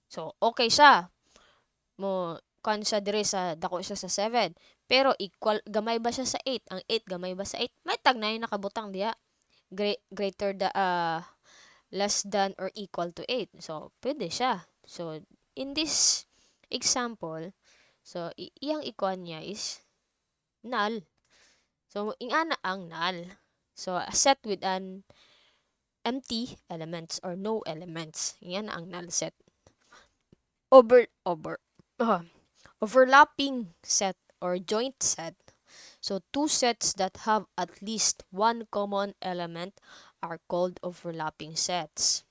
So okay siya. Mo kan siya dire sa dako siya sa 7. Pero equal gamay ba siya sa 8? Ang 8 gamay ba sa 8? May tag na yung nakabutang diha. Greater less than or equal to 8. So pwede siya. So in this example, so iyang ikuan niya is null. So ingana ang null. So a set with an empty elements or no elements. Yan ang null set. Overlapping set or joint set. So two sets that have at least one common element are called overlapping sets.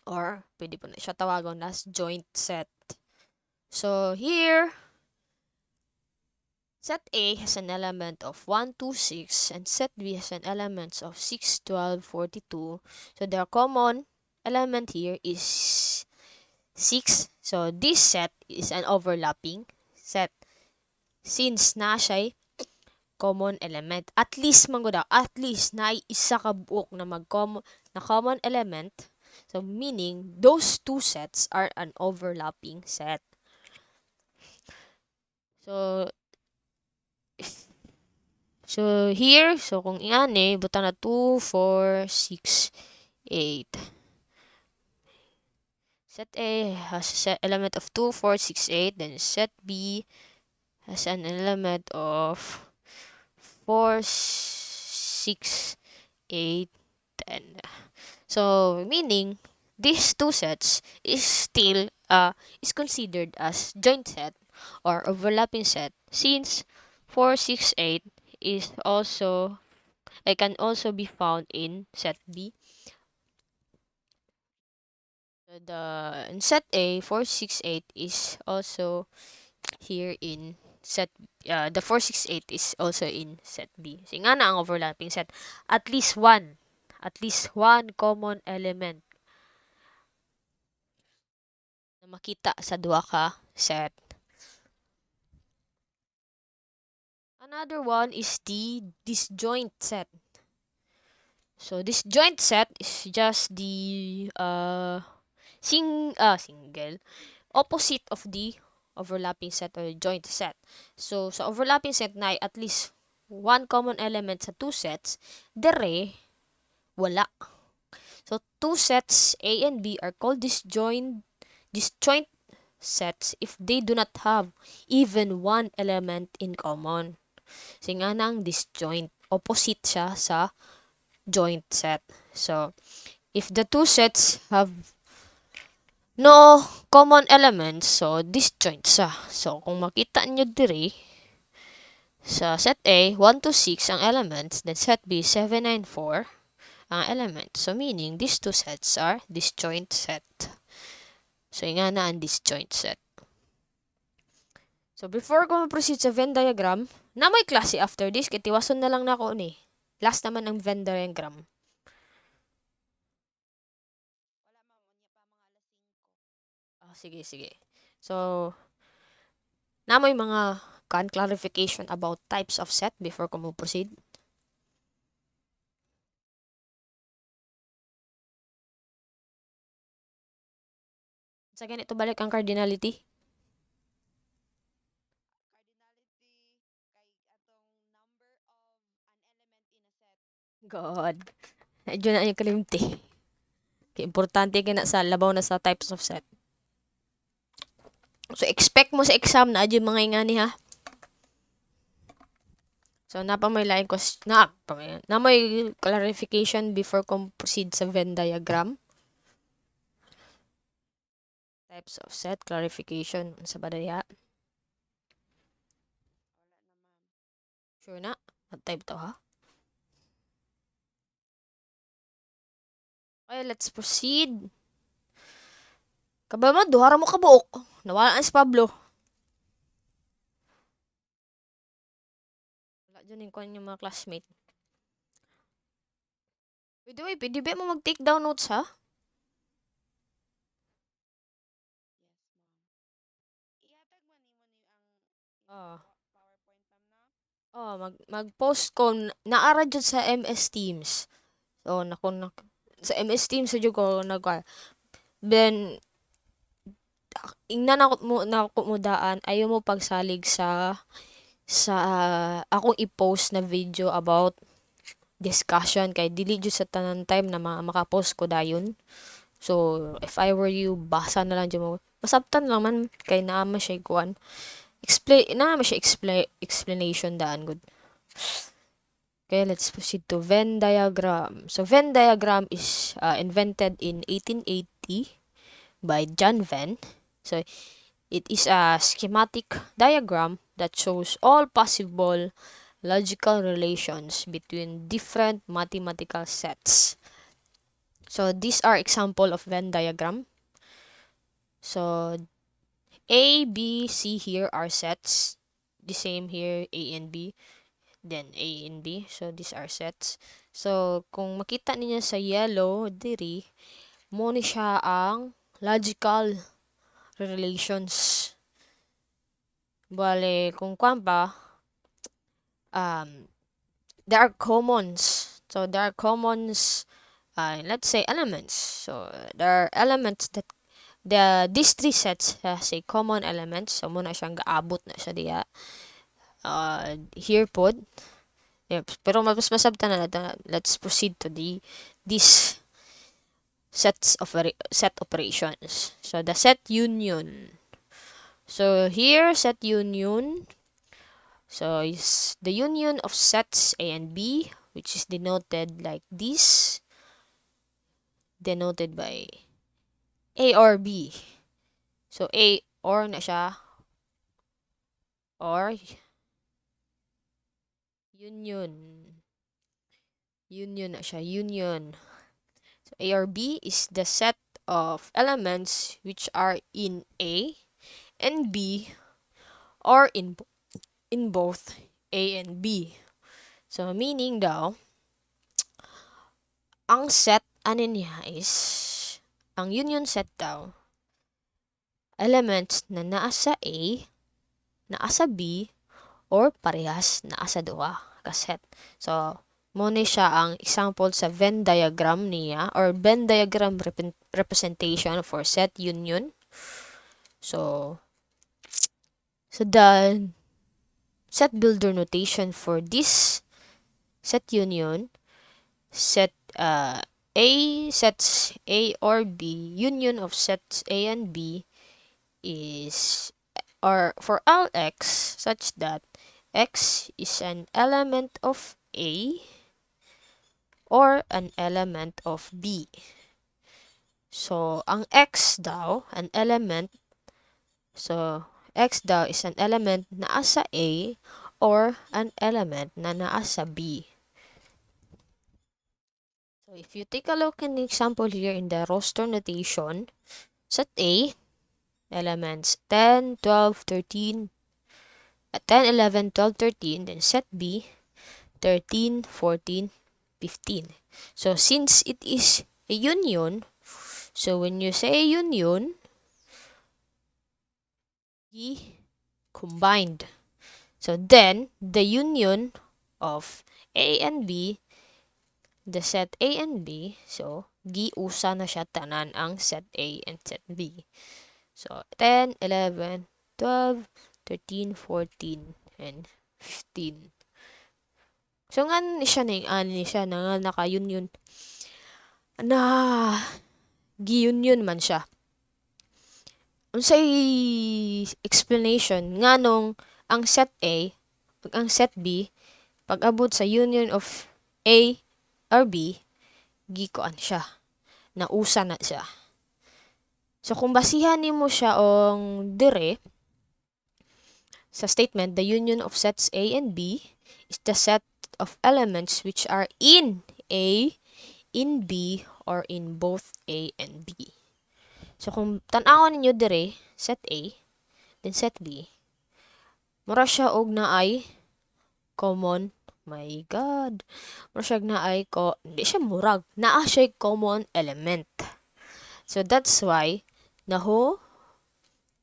Or pwede po na siya tawagan as joint set. So here, set A has an element of 1, 2, 6 and set B has an element of 6, 12, 42. So their common element here is 6. So this set is an overlapping set. Since na siya common element, at least man daw, at least na isa ka buok na common element. So meaning those two sets are an overlapping set. So here, so kung iani, butang na 2, 4, 6, 8. Set A has a element of 2, 4, 6, 8. Then set B has an element of 4, 6, 8, 10. So, meaning, these two sets is still is considered as joint set or overlapping set since 4, 6, 8 is also it can also be found in set B. So in set A, 4, 6, 8 is also here in set the 4, 6, 8 is also in set B. So nga na ang overlapping set. At least one common element na makita sa duha ka set. Another one is the disjoint set. So disjoint set is just the single opposite of the overlapping set or joint set. So sa overlapping set na at least one common element sa two sets, dere wala. So two sets A and B are called disjoint sets if they do not have even one element in common. So nga nang disjoint, opposite siya sa joint set. So if the two sets have no common elements, so disjoint siya. So kung makita nyo diri, sa set A, 1 to 6 ang elements, then set B, 7, 9, 4 ang elements. So meaning, these two sets are disjoint set. So nga na ang disjoint set. So before ko proceed sa Venn diagram, na may klase after this, kaya tiwason na lang na ako ni. Last naman ang Venn diagram. Sige. So, namoy mga clarification about types of set before ko mo proceed. Sa ganito balik ang cardinality. God. Medyo na yung kalimti. Importante kina sa labaw na sa types of set. So, expect mo sa exam na adyo mga ingani ha. So, may lain na may clarification before ko proceed sa Venn diagram. Types of set, clarification sa badaya. Sure na? What type to ha? Okay, let's proceed. Kabay mo, duhara mo kabuok. Nawala si Pablo. Wala dyan yung kanyang mga classmate. By the way, pwede ba mo mag-take down notes ha? Mag-post ko. Naara dyan sa MS Teams. So, sa MS Teams, so ko then, ingnan ako mo daan, ayaw mo pagsalig sa akong i-post na video about discussion kay dili jud sa tanan time na makapost ko dayon. So if I were you, basa na lang jud mo. Masabtan lang man kay naa man siya kuan. Explanation daan good. Okay, let's proceed to Venn diagram. So Venn diagram is invented in 1880 by John Venn. So it is a schematic diagram that shows all possible logical relations between different mathematical sets. So these are example of Venn diagram. So A, B, C here are sets. The same here, A and B. Then A and B. So these are sets. So kung makita niyo sa yellow diri, mo ni siya ang logical relations. Bale, kung kwan pa, there are commons. So there are commons, let's say elements. So there are elements that these three sets has a common element. So muna siyang gaabot na siya diya. Here pod. Yep. Pero mas masabtan na natin. Let's proceed to these set operations. So the set union. So here set union So is the union of sets A and B, which is denoted like this, denoted by A or B. So A or na siya, or union. Union na siya, union. So A or B is the set of elements which are in A and B, or in both A and B. So meaning daw, ang set ano niya is, ang union set daw, elements na naa sa A, naa sa B, or parehas naa sa duha ka set. So mo ni siya ang example sa Venn diagram niya, or Venn diagram representation for set union. So the set builder notation for this set union, set sets A or B, union of sets A and B is, or for all x such that x is an element of A or an element of B. So, ang x daw, an element, so x daw is an element na asa A or an element na naa sa B. So, if you take a look in the example here in the roster notation, set A, elements 10, 12, 13, 10, 11, 12, 13, then set B, 13, 14, 15. So, since it is a union, so when you say union, combined. So, then, the union of A and B, the set A and B, so, usa na siya tanan ang set A and set B. So, 10, 11, 12, 13, 14, and 15. So, nga ni siya na ani siya na nga naka-union. Na, gi-union man siya. Unsay explanation nga nung ang set A, ang set B, pag abot sa union of A or B, gikuan siya. Nausa na siya. So, kung basihan nimo siya ong dire, sa statement, the union of sets A and B is the set of elements which are in A, in B, or in both A and B. So, kung tan-awon ninyo dire, set A, then set B, mura siya og naay common, my God, mura siya naay hindi siya murag, naa siya common element. So, that's why, the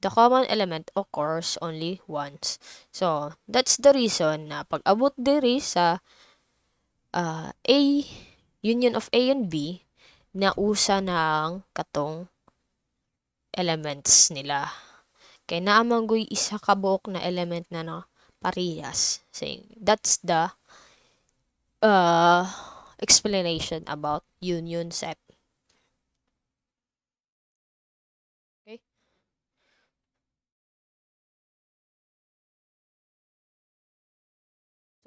common element occurs only once. So, that's the reason na pag abot diri sa A, union of A and B, nausa ng katong elements nila. Kay naamanggoy isa ka buok na element na parehas. Saying, that's the explanation about union set. Okay?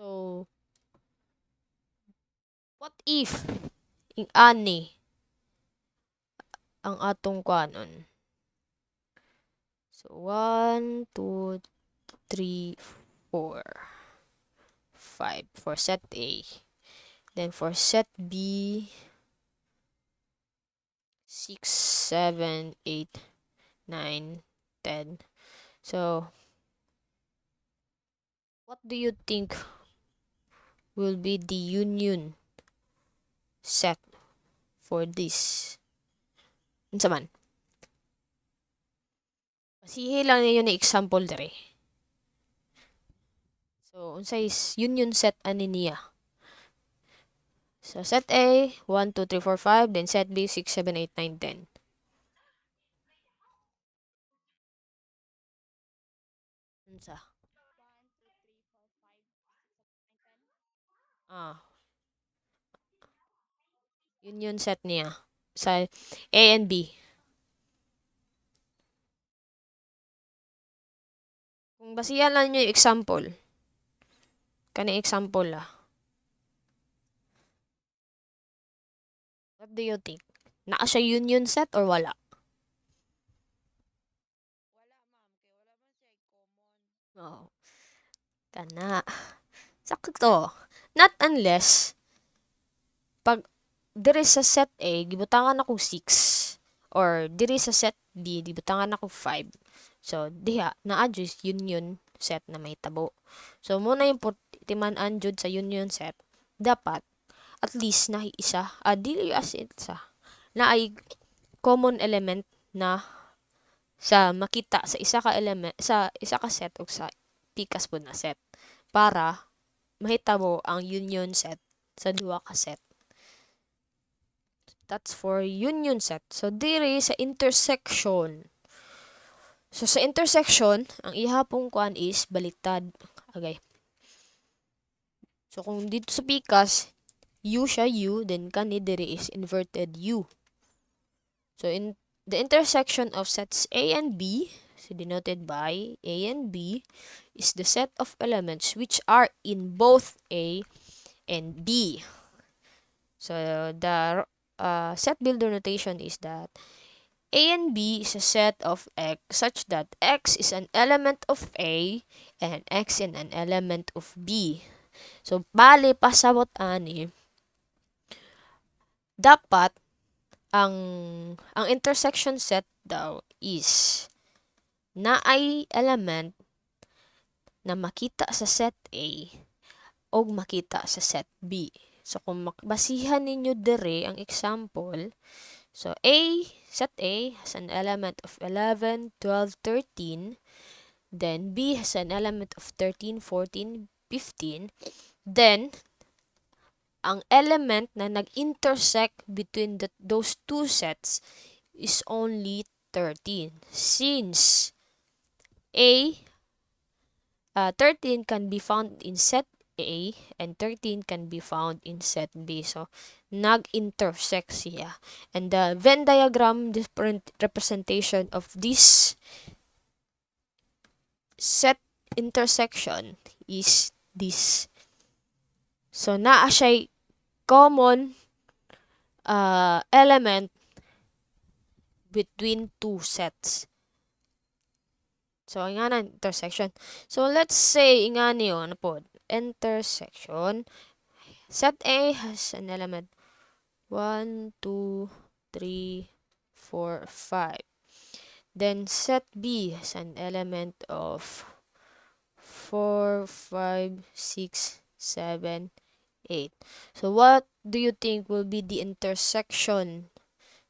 So, what if ing ani ang atong kuanon? So, 1, 2, 3, 4, 5 for set A. Then for set B, 6, 7, 8, 9, 10. So, what do you think will be the union set for this? Unsa man? Pasihi lang ninyo na example dere. So, unsa is union set ani niya? So, set A, 1, 2, 3, 4, 5. Then set B, 6, 7, 8, 9, 10. Unsa? Ah, union set niya sa A and B. Kung basihan lang nyo yung example, Kani example lah. What do you think? Naa siya union set or wala? Oh, kana. Sakto. Not unless pag diri sa set A gibutangan ako 6 or diri sa set B gibutangan ako 5. So diha na-adjust union set na may tabo. So muna yung timan-an jud sa union set dapat at least na isa dili as isa na ay common element na sa makita sa isa ka element sa isa ka set ug sa pikas pud na set para mahitabo ang union set sa duha ka set. That's for union set. So diri sa intersection. So sa intersection, ang ihapong kuan is baliktad. Okay. So kung dito sa pikas, U siya U, then kani diri is inverted U. So in the intersection of sets A and B, so denoted by A and B, is the set of elements which are in both A and B. So the set builder notation is that A and B is a set of X such that X is an element of A and X is an element of B. So, bali pasabot ani dapat ang intersection set daw is na ay element na makita sa set A o makita sa set B. So, kung basihan ninyo dire ang example, so set A has an element of 11, 12, 13. Then B has an element of 13, 14, 15. Then, ang element na nag-intersect between those two sets is only 13. Since 13 can be found in set A and 13 can be found in set B. So, nag-intersect siya. And the Venn diagram different representation of this set intersection is this. So, naa siya common element between two sets. So, nga na intersection. So, let's say, nga niyo, ano po, intersection. Set A has an element 1, 2, 3, 4, 5. Then set B has an element of 4, 5, 6, 7, 8. So what do you think will be the intersection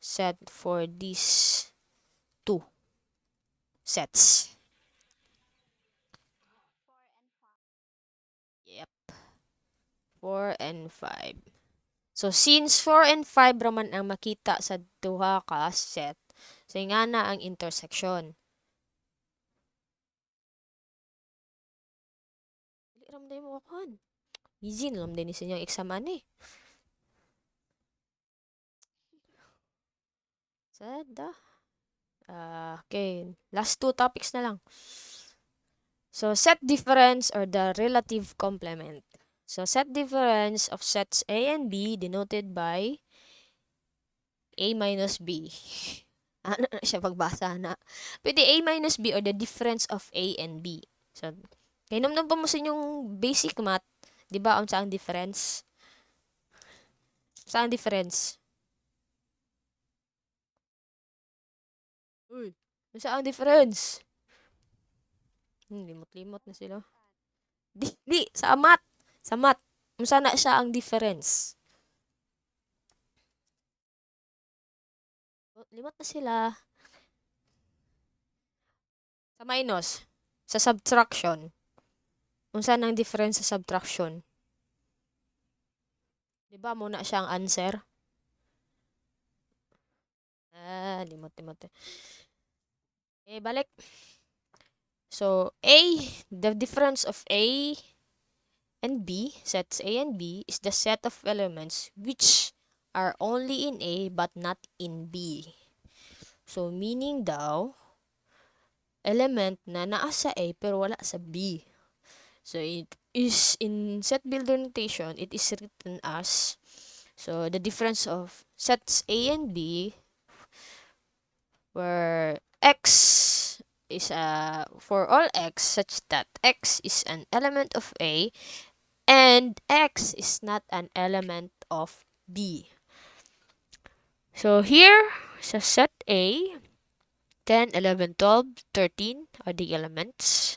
set for these two sets? Yep. 4 and 5. So, since 4 and 5 raman ang makita sa duha ka set, so nga na ang intersection. Dili ram day mo kuhan. Easy na ram din ni sinyang exam ani. Sada. Okay, last two topics na lang. So, set difference or the relative complement. So, set difference of sets A and B denoted by A minus B. Ano na siya pagbasa na? Pwede A minus B or the difference of A and B. So, kainom pa mo sa inyong basic math. Diba, ang saan difference? Saan difference? Uy, saan difference? Limot-limot na sila. Di, sa math. Sa math. Unsa na siya ang difference? Limot na sila. Sa minus. Sa subtraction. Unsa nang difference sa subtraction? Diba muna siya ang answer? Limot-limot. Balik. So, the difference of A and B, sets A and B, is the set of elements which are only in A but not in B. So, meaning daw, element na naa sa A pero wala sa B. So, is in set builder notation, it is written as, so the difference of sets A and B, where x is for all x such that x is an element of A and x is not an element of B. So here sa set A, 10, 11, 12, 13 are the elements.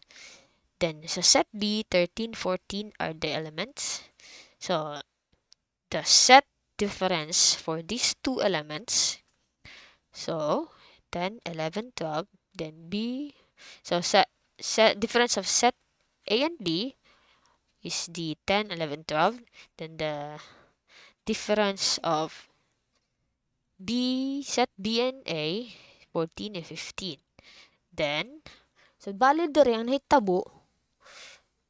Then sa set B, 13, 14 are the elements. So the set difference for these two elements, so 10, 11, 12, then B, so set difference of set A and B is the 10, 11, 12, then the difference of set B and A, 14 and 15. Then, so bali diri ang nahitabo,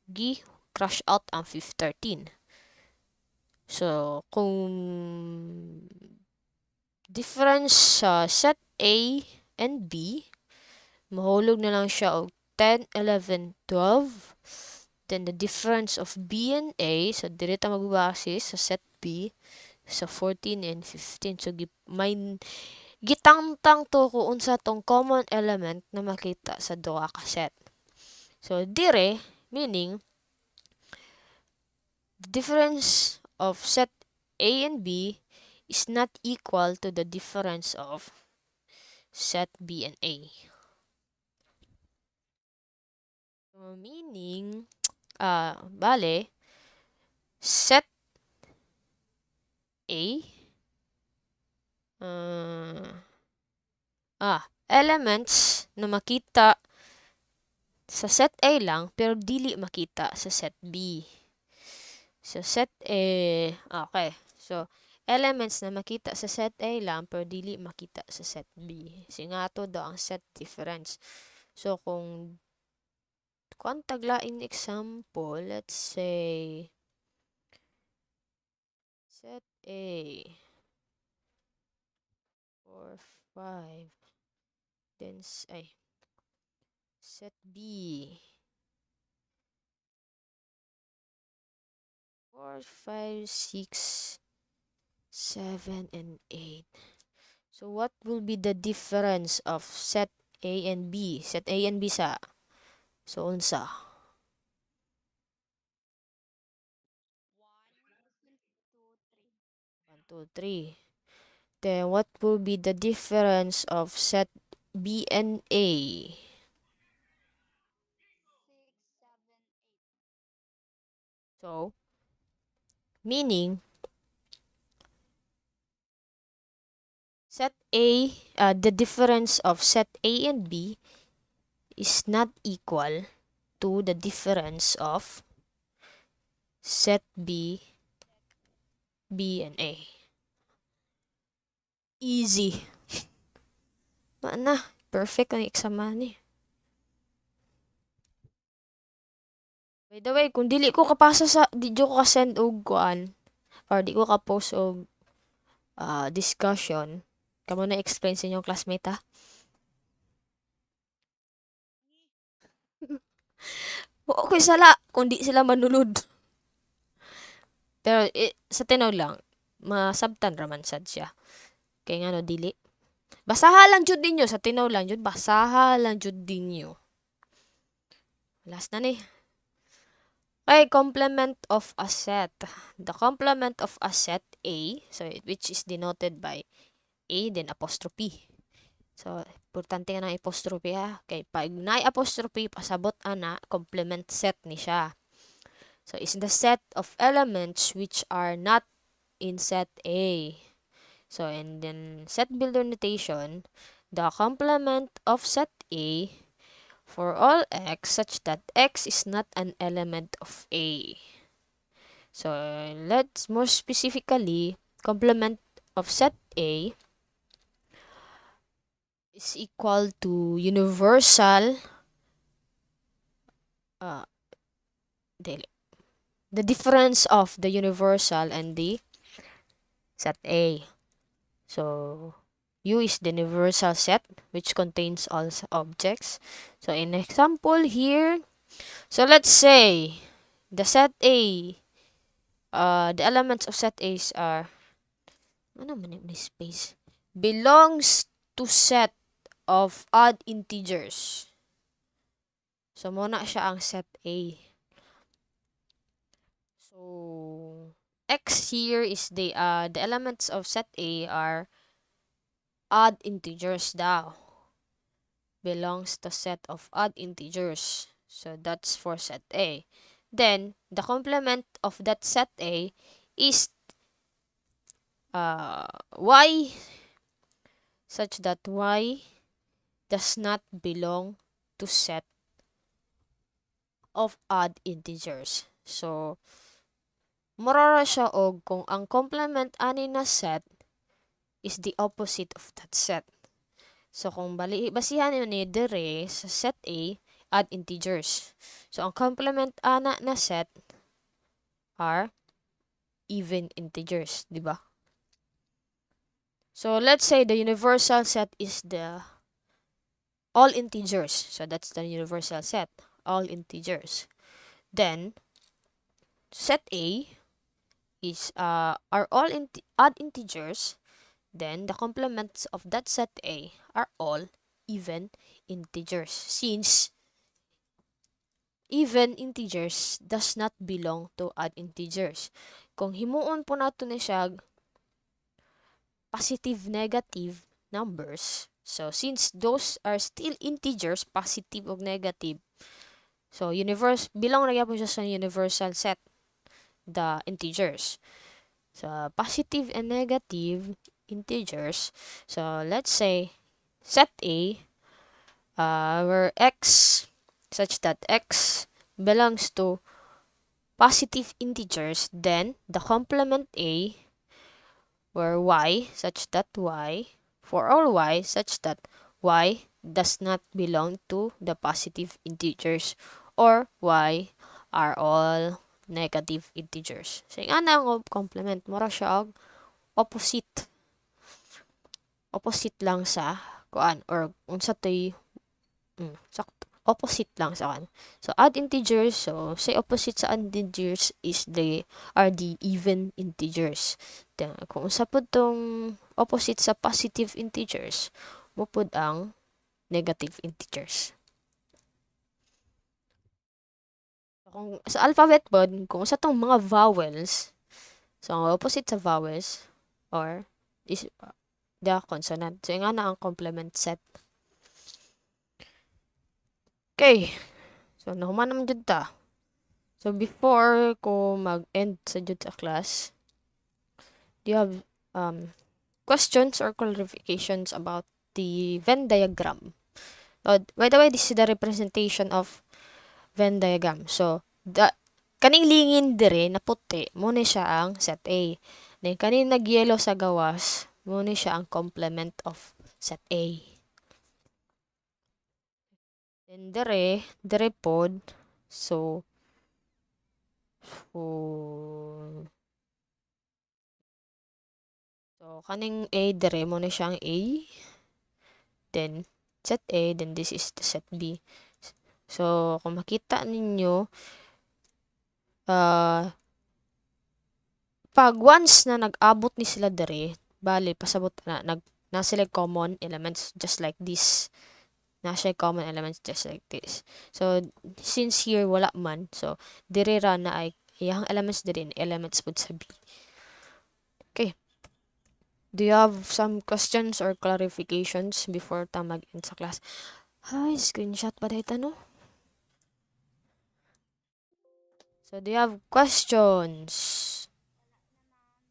gi crush out ang 13. So, kung difference sa set A and B, mahulog na lang siya og 10, 11, 12. Then the difference of B and A, so dili ta magbase sa set B, sa 14 and 15. So may gitangtang to kung unsa tong common element na makita sa duha ka set. So dire, meaning the difference of set A and B is not equal to the difference of set B and A. So meaning, bale, set A, elements na makita sa set A lang pero dili makita sa set B. So set A, okay. So elements na makita sa set A lang pero dili makita sa set B. Kasi nga to daw ang set difference. So kung taglaing example, let's say set A 4, 5, then set B 4, 5, 6, 7, and 8. So what will be the difference of set A and B? Set A and B sa, so unsa? 1, 2, 3. Then what will be the difference of set B and A? So, meaning, set A, the difference of set A and B is not equal to the difference of set B and A. Easy. Mana, perfect ang exam ni. By the way, kung dili ko kapasa sa, di ko ka-send og kuan, or di ko ka-post og discussion, kamo na explain sa inyong classmate ha. Okay sala, kung di sila manunod. Pero sa tinaw lang, masabtan raman sad siya. Kaya nga no, dili. Basaha lang jud ninyo, sa tinaw lang jud, basaha lang jud ninyo. Last na ni. Okay, complement of a set. The complement of a set A, so which is denoted by A, then apostrophe. So, importante nga ng apostrophe ha. Okay, pag na-apostrophe, pasabot ana, complement set ni siya. So, is the set of elements which are not in set A. So, and then set builder notation, the complement of set A for all x such that x is not an element of A. So, let's more specifically, complement of set A is equal to universal, the difference of the universal and the set A. So, U is the universal set which contains all objects. So, in example here, so let's say the set A, the elements of set A are, ano man yung space, belongs to set of odd integers. So, muna siya ang set A. So, X here is the elements of set A are odd integers daw. Belongs to set of odd integers. So, that's for set A. Then, the complement of that set A is y such that y does not belong to set of odd integers. So, murara siya og kung ang complement ani na set is the opposite of that set. So, kung basihan yun ni dire sa set A, add integers. So, ang complement ana na set are even integers, di ba? So, let's say the universal set is the all integers. So, that's the universal set, all integers. Then, set A is are all odd integers. Then, the complements of that set A are all even integers. Since even integers does not belong to odd integers. Kung himuon po nato ni siya positive, negative numbers. So, since those are still integers, positive o negative, so, belong na po siya sa universal set, the integers. So, positive and negative integers. So, let's say, set A, where x, such that x belongs to positive integers, then the complement A, where y, such that y, for all y, such that y does not belong to the positive integers, or y are all negative integers. So, yung anang complement, mura siya og opposite. Opposite lang sa kuan, or unsa to'y sakto. Opposite lang sa kan. So, odd integers, so, say opposite sa integers is are the even integers. Then, kung sa po tong opposite sa positive integers, mupod ang negative integers. Kung sa alphabet po, kung sa tong mga vowels, so, ang opposite sa vowels, or is the consonant. So, yung na ang complement set. Okay. So, nahuman naman dyan ta. So, before ko mag-end sa dyan sa class, do you have questions or clarifications about the Venn diagram? By the way, this is the representation of Venn diagram. So, kaning lingin dire na puti, muna siya ang set A. Then, kaning nag-yellow sa gawas, muna siya ang complement of set A. Then, dire pod, so, kaning A, dire mo na siyang A. Then, set A, then this is the set B. So, kung makita ninyo, pag once na nag-abot ni sila dire, bali, pasabot na, nasa common elements just like this. Nasa common elements just like this. So, since here wala man, so, dire ra na ay, iyang elements dire, elements po sa B. Okay. Do you have some questions or clarifications before ta mag-end sa class? Hi, screenshot pa dahil no? So, do you have questions?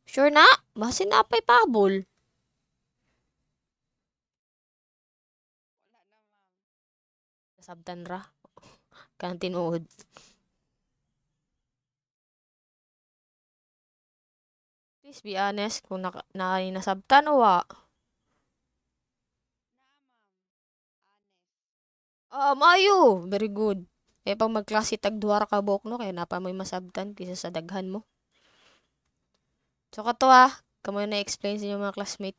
Sure na? Basin na pa'y pabol. Nasabtan ra. Kanang tinuod. Please be honest kung nasabtan o wa. Mayo. Very good. Eh, pag magklase tag-duwara ka buok no, kaya napa may masabtan kaysa sa daghan mo. So, kato kamoy na explain sa inyo mga classmate.